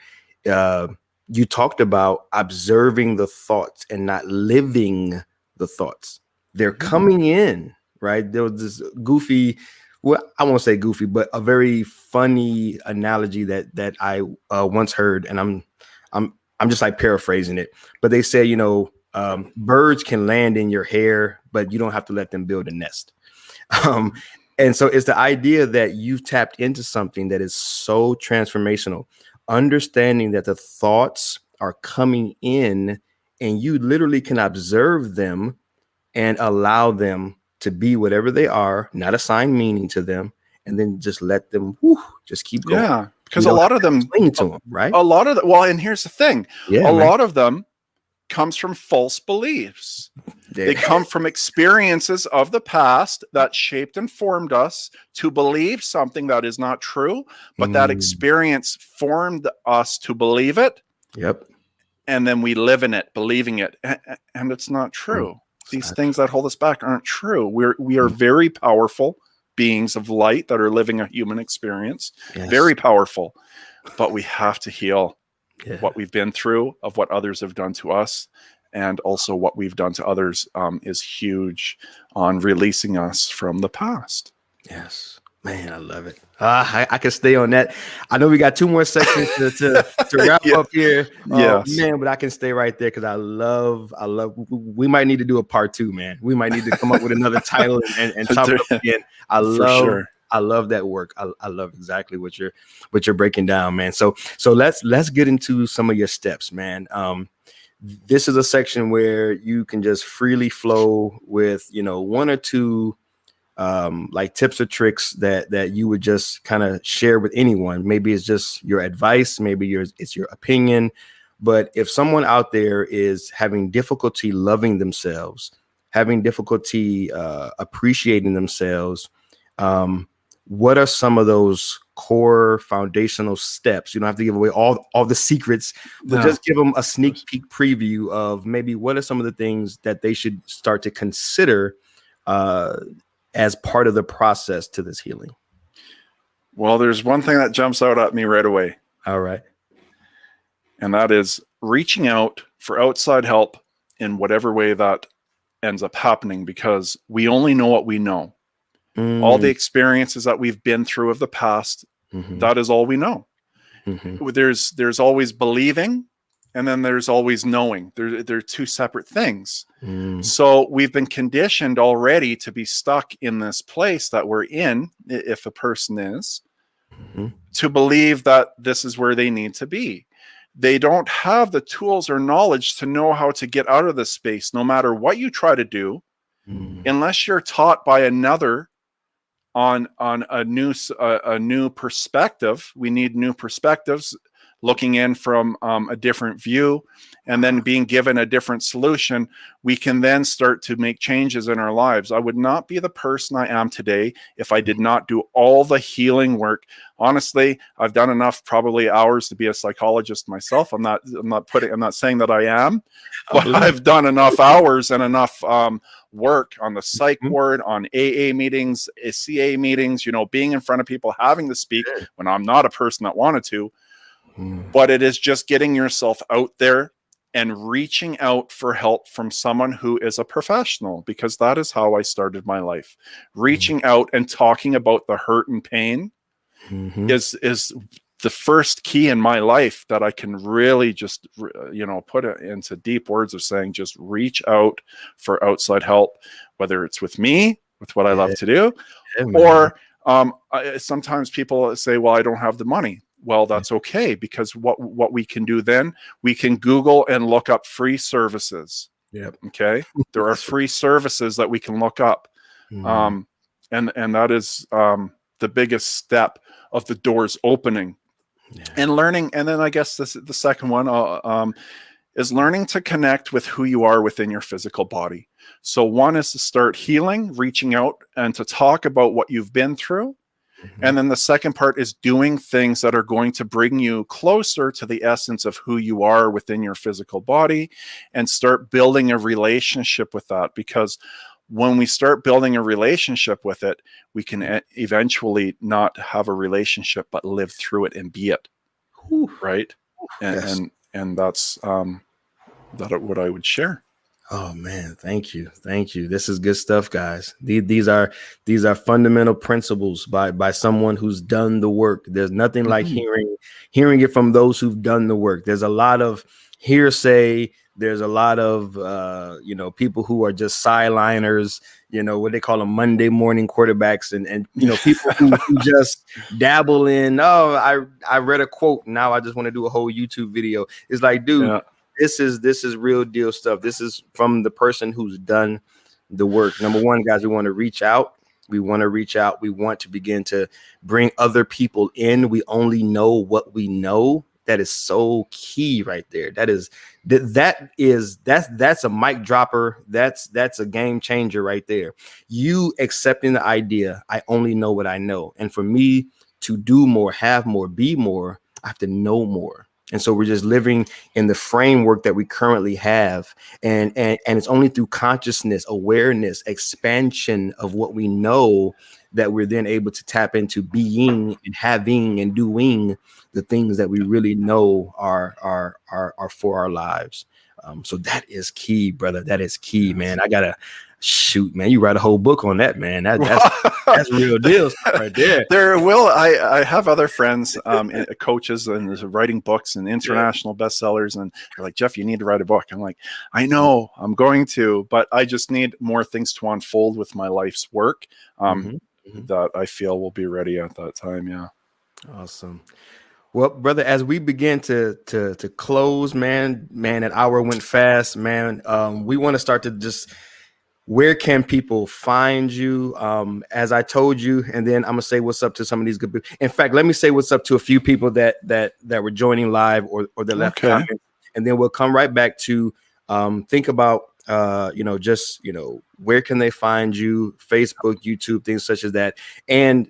You talked about observing the thoughts and not living the thoughts. They're coming in, right? There was this goofy, well, I won't say goofy, but a very funny analogy that I once heard, and I'm just like paraphrasing it. But they say, you know, birds can land in your hair, but you don't have to let them build a nest. And so it's the idea that you've tapped into something that is so transformational, understanding that the thoughts are coming in and you literally can observe them and allow them to be whatever they are, not assign meaning to them, and then just let them just keep going. Yeah, because a lot of them, to them, right? A lot of well, and here's the thing, Yeah, a lot of them comes from false beliefs. They come from experiences of the past that shaped and formed us to believe something that is not true, but that experience formed us to believe it. Yep. And then we live in it, believing it, and it's not true. These things that hold us back aren't true. We are very powerful beings of light that are living a human experience. Yes. Very powerful, but we have to heal what we've been through, of what others have done to us, and also what we've done to others is huge on releasing us from the past. Yes, man, I love it. I can stay on that. I know we got 2 more sections to wrap up here. Man, but I can stay right there because I love. We might need to do a part 2, man. We might need to come up with another title and chop it up again. I love that work. I love exactly what you're breaking down, man. So let's get into some of your steps, man. This is a section where you can just freely flow with, you know, 1 or 2 like tips or tricks that you would just kind of share with anyone. Maybe it's just your advice, maybe it's your opinion. But if someone out there is having difficulty loving themselves, having difficulty appreciating themselves, what are some of those core foundational steps? You don't have to give away all the secrets, but just give them a sneak peek preview of maybe what are some of the things that they should start to consider as part of the process to this healing. Well, there's one thing that jumps out at me right away. All right. And that is reaching out for outside help in whatever way that ends up happening, because we only know what we know. All the experiences that we've been through of the past, that is all we know. There's always believing, and then there's always knowing. They're 2 separate things. So we've been conditioned already to be stuck in this place that we're in, if a person is, to believe that this is where they need to be. They don't have the tools or knowledge to know how to get out of this space, no matter what you try to do, unless you're taught by another on a new perspective. We need new perspectives, looking in from a different view, and then being given a different solution. We can then start to make changes in our lives. I would not be the person I am today if I did not do all the healing work. Honestly, I've done enough probably hours to be a psychologist myself. I'm not saying that I am, but I've done enough hours and enough work on the psych ward, on AA meetings, CA meetings, being in front of people, having to speak when I'm not a person that wanted to. But it is just getting yourself out there and reaching out for help from someone who is a professional, because that is how I started my life. Reaching out and talking about the hurt and pain is the first key in my life that I can really just, put it into deep words of saying, just reach out for outside help, whether it's with me, with what I love to do, or sometimes people say, well, I don't have the money. Well, that's okay, because what we can do then, we can Google and look up free services. Okay. There are free services that we can look up. And that is the biggest step of the doors opening and learning. And then I guess the second one is learning to connect with who you are within your physical body. So one is to start healing, reaching out and to talk about what you've been through. And then the second part is doing things that are going to bring you closer to the essence of who you are within your physical body, and start building a relationship with that. Because when we start building a relationship with it, we can eventually not have a relationship, but live through it and be it. Right. And that's what I would share. Oh man, thank you. This is good stuff, guys. These are fundamental principles by someone who's done the work. There's nothing like hearing it from those who've done the work. There's a lot of hearsay. There's a lot of people who are just sideliners. What they call them, Monday morning quarterbacks, and people who just dabble in. Oh, I read a quote. Now I just want to do a whole YouTube video. It's like, dude. Yeah. This is real deal stuff. This is from the person who's done the work. Number one, guys, we want to reach out. We want to begin to bring other people in. We only know what we know. That is so key right there. That's a mic dropper. That's a game changer right there. You accepting the idea, I only know what I know. And for me to do more, have more, be more, I have to know more. And so we're just living in the framework that we currently have. And it's only through consciousness, awareness, expansion of what we know that we're then able to tap into being and having and doing the things that we really know are for our lives. So that is key, brother. That is key, man. I gotta shoot, man. You write a whole book on that, man. That's real deal right there. I have other friends, coaches, and writing books and international bestsellers, and they're like, Jeff, you need to write a book. I'm like, I know, I'm going to, but I just need more things to unfold with my life's work that I feel will be ready at that time. Yeah. Awesome. Well, brother, as we begin to close, man, that hour went fast, man. We want to start to just, where can people find you? As I told you, and then I'm gonna say what's up to some of these good people. In fact, let me say what's up to a few people that were joining live or that left comments, and then we'll come right back to think about where can they find you? Facebook, YouTube, things such as that, and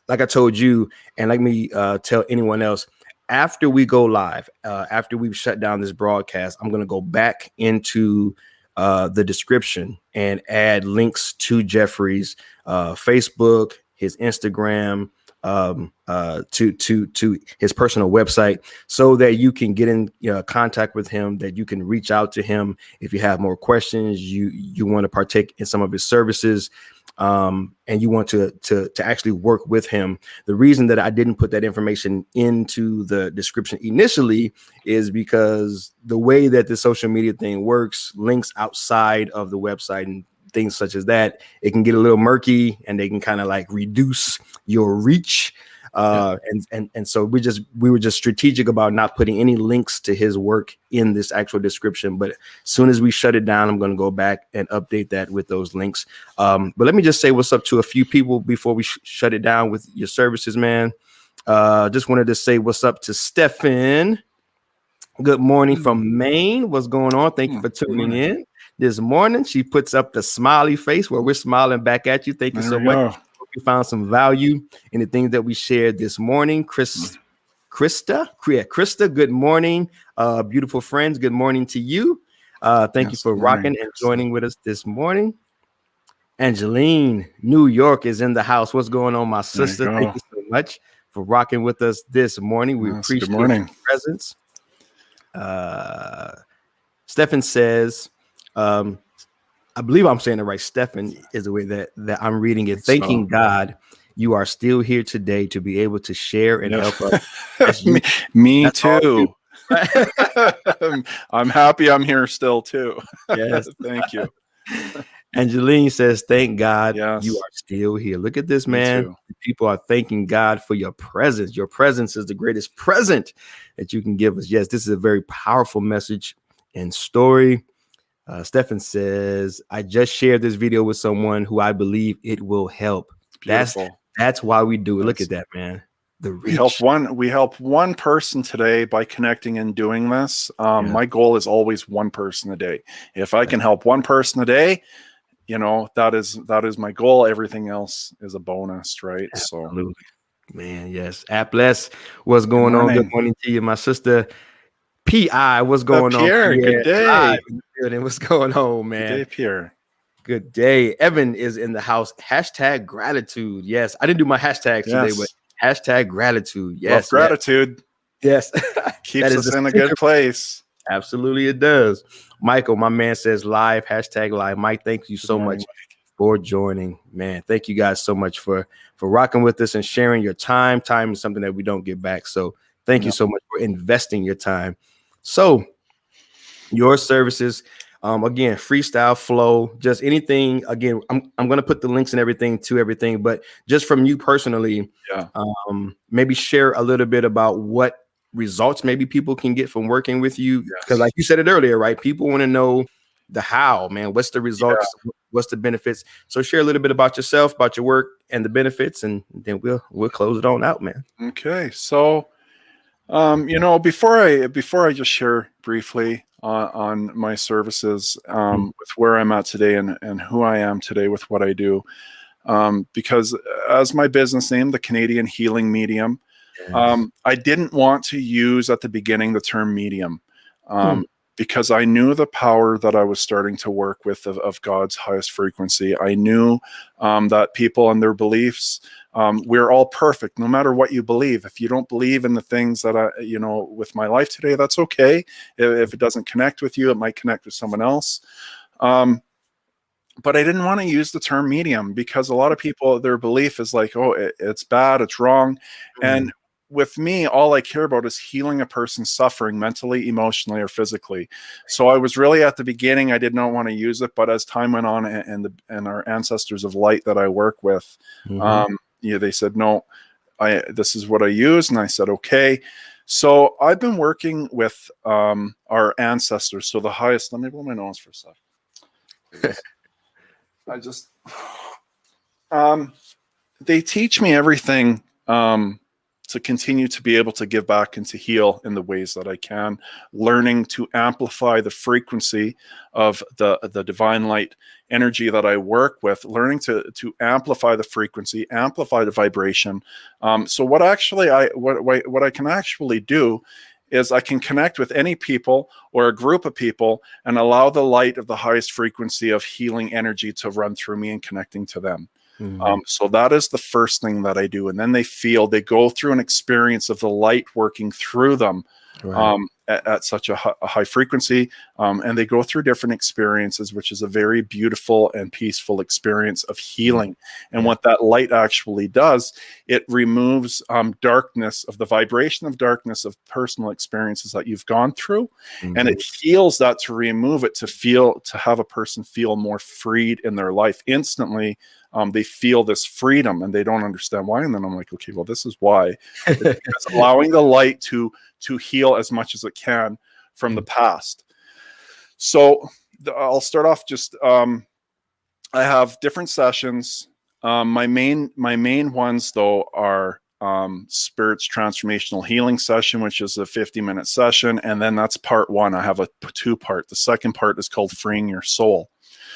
like I told you, and let me tell anyone else, after we go live, after we've shut down this broadcast, I'm going to go back into the description and add links to Jeffrey's Facebook, his Instagram, to his personal website, so that you can get in contact with him, that you can reach out to him if you have more questions, you want to partake in some of his services, and you want to actually work with him. The reason that I didn't put that information into the description initially is because the way that the social media thing works, links outside of the website and things such as that, it can get a little murky and they can kind of like reduce your reach. And so we were just strategic about not putting any links to his work in this actual description. But as soon as we shut it down, I'm going to go back and update that with those links. But let me just say what's up to a few people before we shut it down with your services, man. Just wanted to say what's up to Stefan. Good morning from Maine. What's going on? Thank you for tuning in this morning. She puts up the smiley face where we're smiling back at you. Thank you so much. Hope you found some value in the things that we shared this morning. Krista, good morning. Beautiful friends, good morning to you. Thank you for rocking and joining with us this morning. Angeline, New York is in the house. What's going on, my sister? Thank you so much for rocking with us this morning. We appreciate your presence. Stefan says, I believe I'm saying it right. Stefan is the way that I'm reading it. Thanking God you are still here today to be able to share and help us. Me too. I'm happy I'm here still too. Yes. Thank you. Angeline says, thank God you are still here. Look at this, man. People are thanking God for your presence. Your presence is the greatest present that you can give us. Yes, this is a very powerful message and story. Stefan says, I just shared this video with someone who I believe it will help. Beautiful. That's why we do it. Look at that, man. The reach. We help one person today by connecting and doing this. My goal is always one person a day. If I can help one person a day, you know, that is my goal. Everything else is a bonus, right? Absolutely. So, man, yes. Atlas, what's going on? Good morning to you, my sister. P.I., what's going on? Pierre, good day. What's going on, man? Good day, Pierre. Good day. Evan is in the house. Hashtag gratitude. Yes, I didn't do my hashtags today, but hashtag gratitude. Yes, love gratitude. Yes, keeps us in a good place. Absolutely, it does. Michael, my man, says live. Hashtag live. Mike, thank you so much for joining, man. Thank you guys so much for rocking with us and sharing your time. Time is something that we don't get back. So thank you so much for investing your time. So your services, again, freestyle flow, just anything. Again, I'm going to put the links and everything to everything, but just from you personally, maybe share a little bit about what results maybe people can get from working with you. Because like you said it earlier, right? People want to know the how, man. What's the results? What's the benefits? So share a little bit about yourself, about your work and the benefits, and then we'll close it on out, man. Okay. So, you know, before I just share briefly on my services, with where I'm at today and who I am today with what I do, because as my business name, the Canadian Healing Medium, I didn't want to use at the beginning the term medium, because I knew the power that I was starting to work with of God's highest frequency. I knew that people and their beliefs, we're all perfect, no matter what you believe. If you don't believe in the things that with my life today, that's okay. If it doesn't connect with you, it might connect with someone else. But I didn't want to use the term medium because a lot of people, their belief is like, oh, it's bad, it's wrong. And with me, all I care about is healing a person's suffering mentally, emotionally, or physically. So I was really at the beginning, I did not want to use it, but as time went on and our ancestors of light that I work with, they said, no, this is what I use. And I said, okay. So I've been working with our ancestors. So the highest, let me blow my nose for a second. They teach me everything to continue to be able to give back and to heal in the ways that I can, learning to amplify the frequency of the divine light energy that I work with, learning to amplify the frequency, amplify the vibration. So what I can actually do is I can connect with any people or a group of people and allow the light of the highest frequency of healing energy to run through me and connecting to them. So that is the first thing that I do. And then they go through an experience of the light working through them. at such a high frequency, and they go through different experiences, which is a very beautiful and peaceful experience of healing. And what that light actually does, it removes darkness, of the vibration of darkness of personal experiences that you've gone through, and it heals that, to remove it, to have a person feel more freed in their life instantly. They feel this freedom and they don't understand why. And then I'm like, okay, well, this is why. It's allowing the light to heal as much as it can from the past. So I'll start off just, I have different sessions. My main ones though are Spirit's Transformational Healing Session, which is a 50-minute session. And then that's part one. I have a 2-part. The second part is called Freeing Your Soul.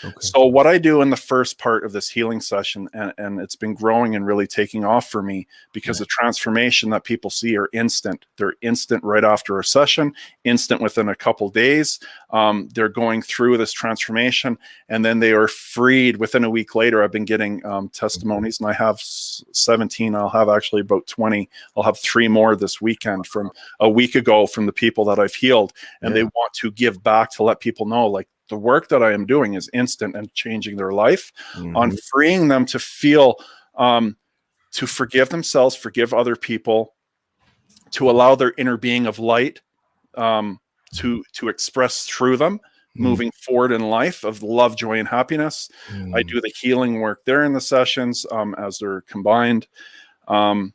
Okay. So what I do in the first part of this healing session, and it's been growing and really taking off for me, because the transformation that people see are instant. They're instant right after a session, instant within a couple days. They're going through this transformation, and then they are freed within a week later. I've been getting testimonies, and I have 17. I'll have actually about 20. I'll have 3 more this weekend from a week ago from the people that I've healed, and they want to give back to let people know, like, the work that I am doing is instant and changing their life, on freeing them to feel, to forgive themselves, forgive other people, to allow their inner being of light to express through them, moving forward in life, of love, joy, and happiness. I do the healing work there in the sessions as they're combined. And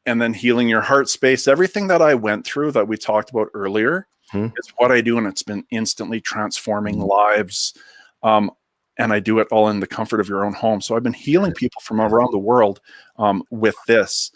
then healing your heart space, everything that I went through that we talked about earlier, it's what I do, and it's been instantly transforming lives. And I do it all in the comfort of your own home. So I've been healing people from around the world with this.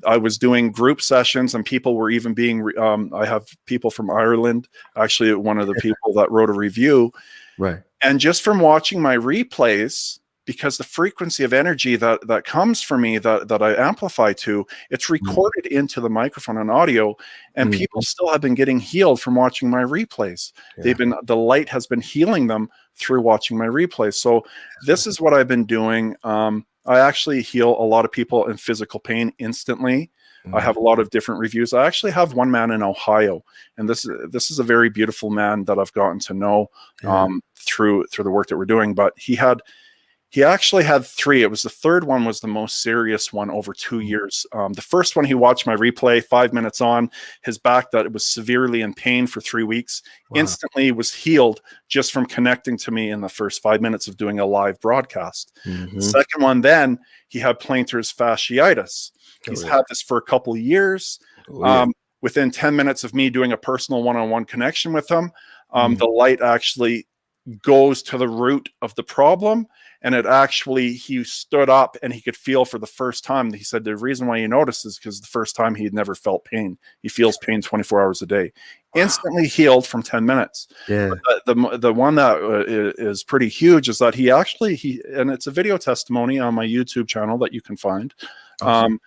I was doing group sessions, and people were even being, I have people from Ireland, actually one of the people that wrote a review. Right. And just from watching my replays, because the frequency of energy that comes from me, that I amplify to, it's recorded into the microphone and audio, and people still have been getting healed from watching my replays. The light has been healing them through watching my replays. So this is what I've been doing. I actually heal a lot of people in physical pain instantly. I have a lot of different reviews. I actually have one man in Ohio, and this is a very beautiful man that I've gotten to know through the work that we're doing. But he actually had 3. It was the third one was the most serious one over 2 years. The first one, he watched my replay, 5 minutes on, his back that it was severely in pain for 3 weeks, instantly was healed just from connecting to me in the first 5 minutes of doing a live broadcast. The second one, then he had plantar fasciitis. He's had this for a couple of years. Within 10 minutes of me doing a personal one-on-one connection with him, the light actually goes to the root of the problem. And it actually, he stood up and he could feel for the first time. He said the reason why you noticed is because the first time he had never felt pain. He feels pain 24 hours a day. Instantly healed from 10 minutes. But the one that is pretty huge is that he and it's a video testimony on my YouTube channel that you can find. Awesome.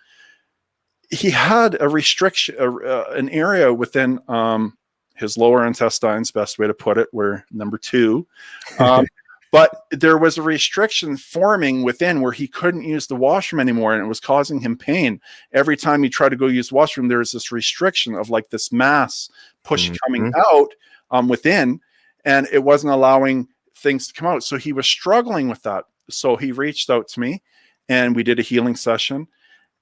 He had a restriction, an area within his lower intestines, best way to put it, where number 2. But there was a restriction forming within where he couldn't use the washroom anymore, and it was causing him pain. Every time he tried to go use the washroom, there was this restriction of like this mass push coming out within, and it wasn't allowing things to come out. So he was struggling with that. So he reached out to me, and we did a healing session.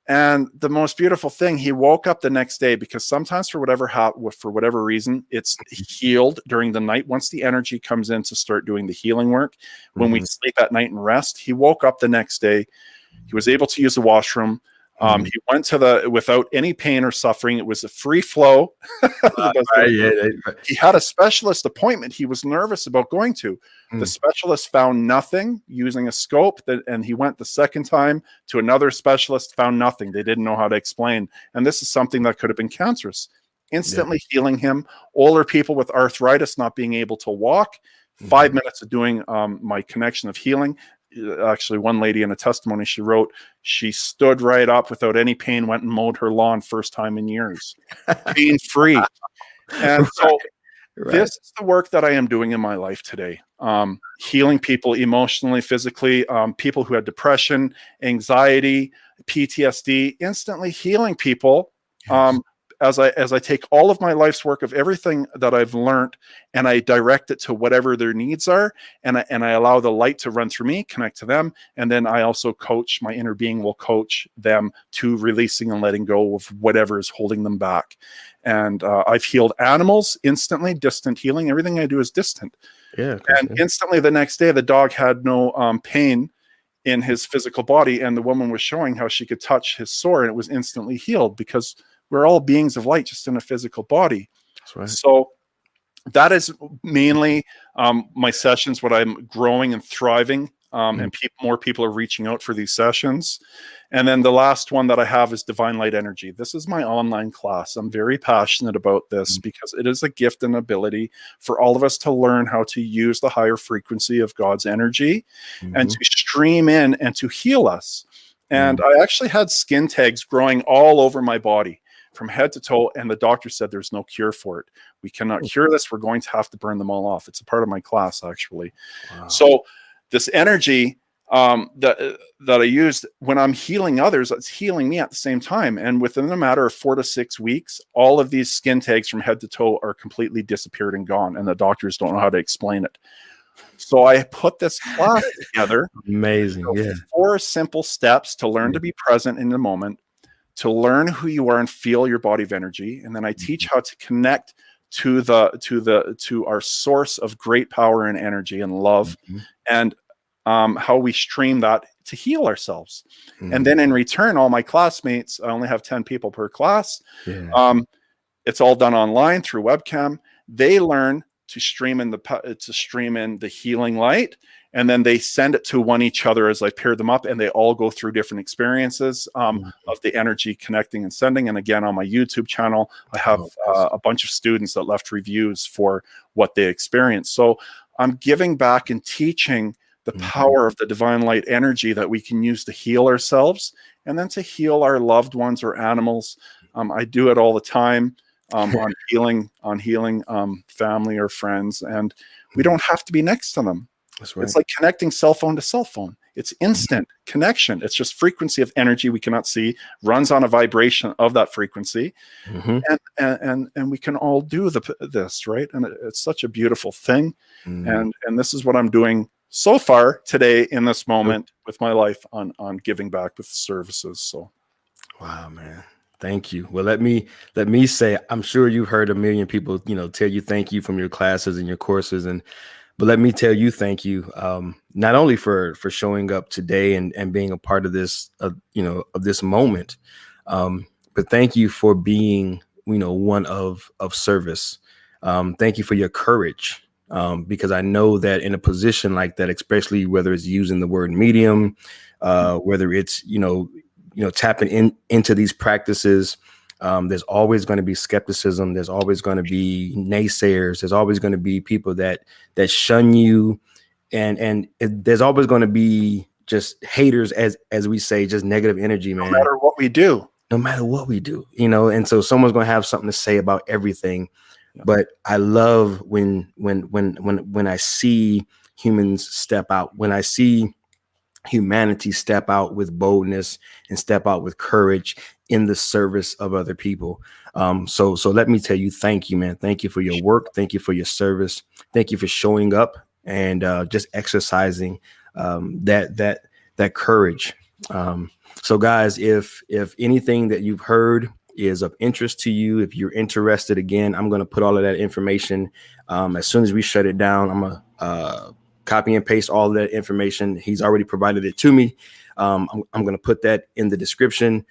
And the most beautiful thing, he woke up the next day, because sometimes for whatever reason, it's healed during the night. Once the energy comes in to start doing the healing work, when we sleep at night and rest, he woke up the next day. He was able to use the washroom. He went to without any pain or suffering. It was a free flow. He had a specialist appointment he was nervous about going to. The specialist found nothing using a scope, and he went the second time to another specialist, found nothing. They didn't know how to explain. And this is something that could have been cancerous. Instantly healing him. Older people with arthritis not being able to walk. 5 minutes of doing my connection of healing. Actually, one lady in a testimony, she wrote, she stood right up without any pain, went and mowed her lawn first time in years, pain free. And so this is the work that I am doing in my life today. Healing people emotionally, physically, people who had depression, anxiety, PTSD, instantly healing people as I take all of my life's work of everything that I've learned, and I direct it to whatever their needs are, and I allow the light to run through me, connect to them, and then I also coach, my inner being will coach them to releasing and letting go of whatever is holding them back. And I've healed animals instantly, distant healing. Everything I do is distant. Yeah. And instantly the next day, the dog had no pain in his physical body, and the woman was showing how she could touch his sore and it was instantly healed, because we're all beings of light just in a physical body. That's right. So that is mainly my sessions, what I'm growing and thriving, and more people are reaching out for these sessions. And then the last one that I have is Divine Light Energy. This is my online class. I'm very passionate about this because it is a gift and ability for all of us to learn how to use the higher frequency of God's energy and to stream in and to heal us. And I actually had skin tags growing all over my body from head to toe, and the doctor said there's no cure for it. We cannot cure this. We're going to have to burn them all off. It's a part of my class, actually. Wow. So this energy that I used when I'm healing others, it's healing me at the same time. And within a matter of 4 to 6 weeks, all of these skin tags from head to toe are completely disappeared and gone, and the doctors don't know how to explain it. So I put this class together. Amazing. Yeah. 4 simple steps to learn to be present in the moment, to learn who you are and feel your body of energy. And then I teach how to connect to our source of great power and energy and love, and how we stream that to heal ourselves. And then in return, all my classmates, I only have 10 people per class. It's all done online through webcam. They learn to stream in the healing light, and then they send it to each other as I pair them up, and they all go through different experiences of the energy connecting and sending. And again, on my YouTube channel, I have a bunch of students that left reviews for what they experienced. So I'm giving back and teaching the power of the divine light energy that we can use to heal ourselves and then to heal our loved ones or animals. I do it all the time. On healing family or friends, and we don't have to be next to them. That's right. It's like connecting cell phone to cell phone. It's instant connection. It's just frequency of energy we cannot see, runs on a vibration of that frequency, and we can all do this, right? And it's such a beautiful thing. And this is what I'm doing so far today in this moment with my life on giving back with services. So, wow, man. Thank you. Well, let me say, I'm sure you've heard a million people, tell you thank you from your classes and your courses, but let me tell you thank you, not only for showing up today and being a part of this, of this moment, but thank you for being, one of service. Thank you for your courage, because I know that in a position like that, especially whether it's using the word medium, whether it's tapping into these practices, there's always going to be skepticism. There's always going to be naysayers. There's always going to be people that shun you, and there's always going to be just haters, as we say, just negative energy, man. No matter what we do, and so someone's going to have something to say about everything. But I love when I see humans step out, when I see humanity step out with boldness and step out with courage in the service of other people. So let me tell you, thank you, man. Thank you for your work. Thank you for your service. Thank you for showing up and just exercising that courage. So guys, if anything that you've heard is of interest to you, if you're interested, again, I'm going to put all of that information as soon as we shut it down. I'm going to copy and paste all of that information. He's already provided it to me. I'm going to put that in the description.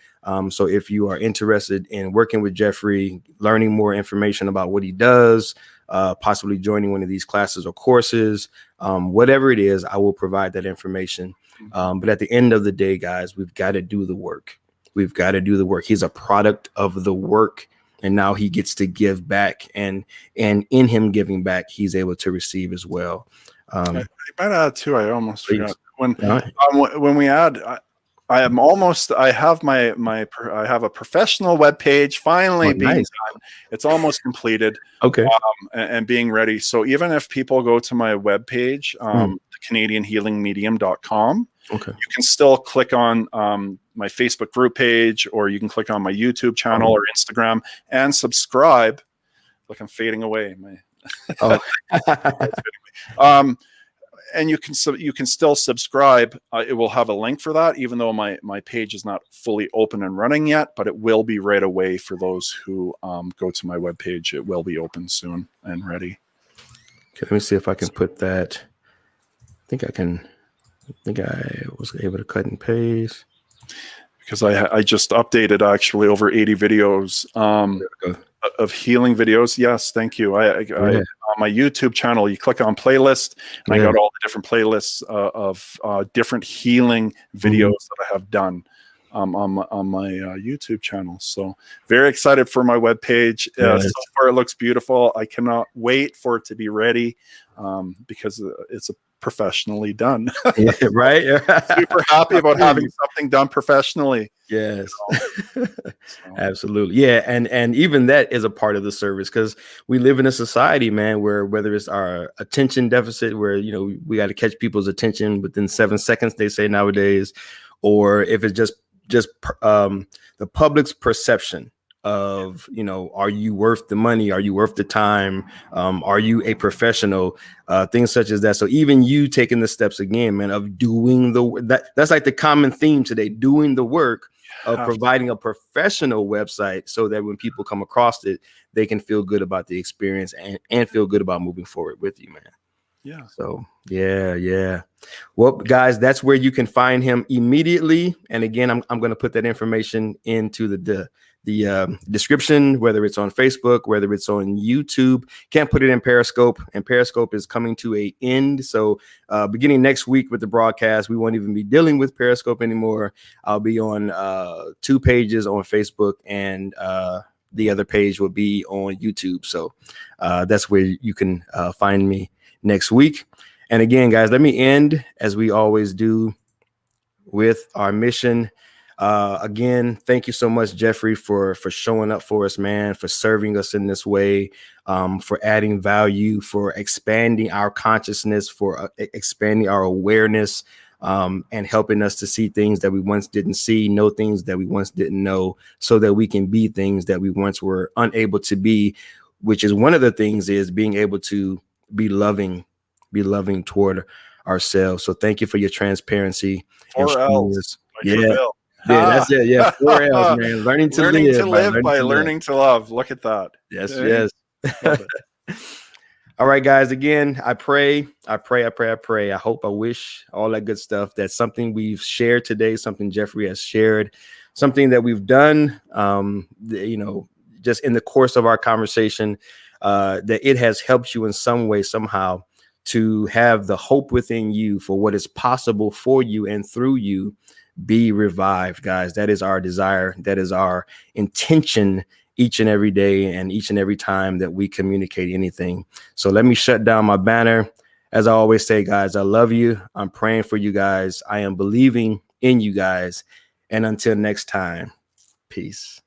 So if you are interested in working with Jeffrey, learning more information about what he does, possibly joining one of these classes or courses, whatever it is, I will provide that information. But at the end of the day, guys, we've got to do the work. We've got to do the work. He's a product of the work, and now he gets to give back. And in him giving back, he's able to receive as well. I might add too. I almost forgot when we add. I have I have a professional web page finally being done. It's almost completed. Okay. And being ready. So even if people go to my web page, CanadianHealingMedium.com, you can still click on my Facebook group page, or you can click on my YouTube channel or Instagram and subscribe. Look, I'm fading away. And you can still subscribe. It will have a link for that, even though my page is not fully open and running yet, but it will be right away for those who go to my webpage. It will be open soon and ready. Okay, let me see if I can put that. I think I was able to cut and paste. Because I just updated actually over 80 videos of healing videos. Yes, thank you. I on my YouTube channel, you click on playlist, and I got all the different playlists of different healing videos that I have done on my YouTube channel. So very excited for my webpage. So far, it looks beautiful. I cannot wait for it to be ready because it's professionally done. Right. Super happy about having something done professionally. Yes. Absolutely. Yeah. And even that is a part of the service, because we live in a society, man, where whether it's our attention deficit, where, you know, we got to catch people's attention within 7 seconds, they say nowadays, or if it's just the public's perception of, you know, are you worth the money? Are you worth the time? Are you a professional? Things such as that. So even you taking the steps again, man, of doing that's like the common theme today, doing the work of providing a professional website so that when people come across it, they can feel good about the experience and feel good about moving forward with you, man. Yeah. So yeah. Well, guys, that's where you can find him immediately. And again, I'm going to put that information into the description, whether it's on Facebook, whether it's on YouTube. Can't put it in Periscope, and Periscope is coming to an end. So beginning next week with the broadcast, we won't even be dealing with Periscope anymore. I'll be on 2 pages on Facebook, and the other page will be on YouTube. So that's where you can find me next week. And again, guys, let me end, as we always do, with our mission. Again, thank you so much, Jeffrey, for showing up for us, man, for serving us in this way, for adding value, for expanding our consciousness, for expanding our awareness, and helping us to see things that we once didn't see, know things that we once didn't know, so that we can be things that we once were unable to be, which is one of the things is being able to be loving toward ourselves. So thank you for your transparency. 4 L's. Yeah, that's it. Yeah, 4 L's, man. Learning to live by learning to love. Look at that. Yes, yes. All right, guys. Again, I pray. I hope, I wish, all that good stuff. That's something we've shared today, something Jeffrey has shared, something that we've done, you know, just in the course of our conversation, that it has helped you in some way, somehow, to have the hope within you for what is possible for you and through you be revived, guys. That is our desire. That is our intention each and every day and each and every time that we communicate anything. So let me shut down my banner. As I always say, guys, I love you. I'm praying for you guys. I am believing in you guys. And until next time, peace.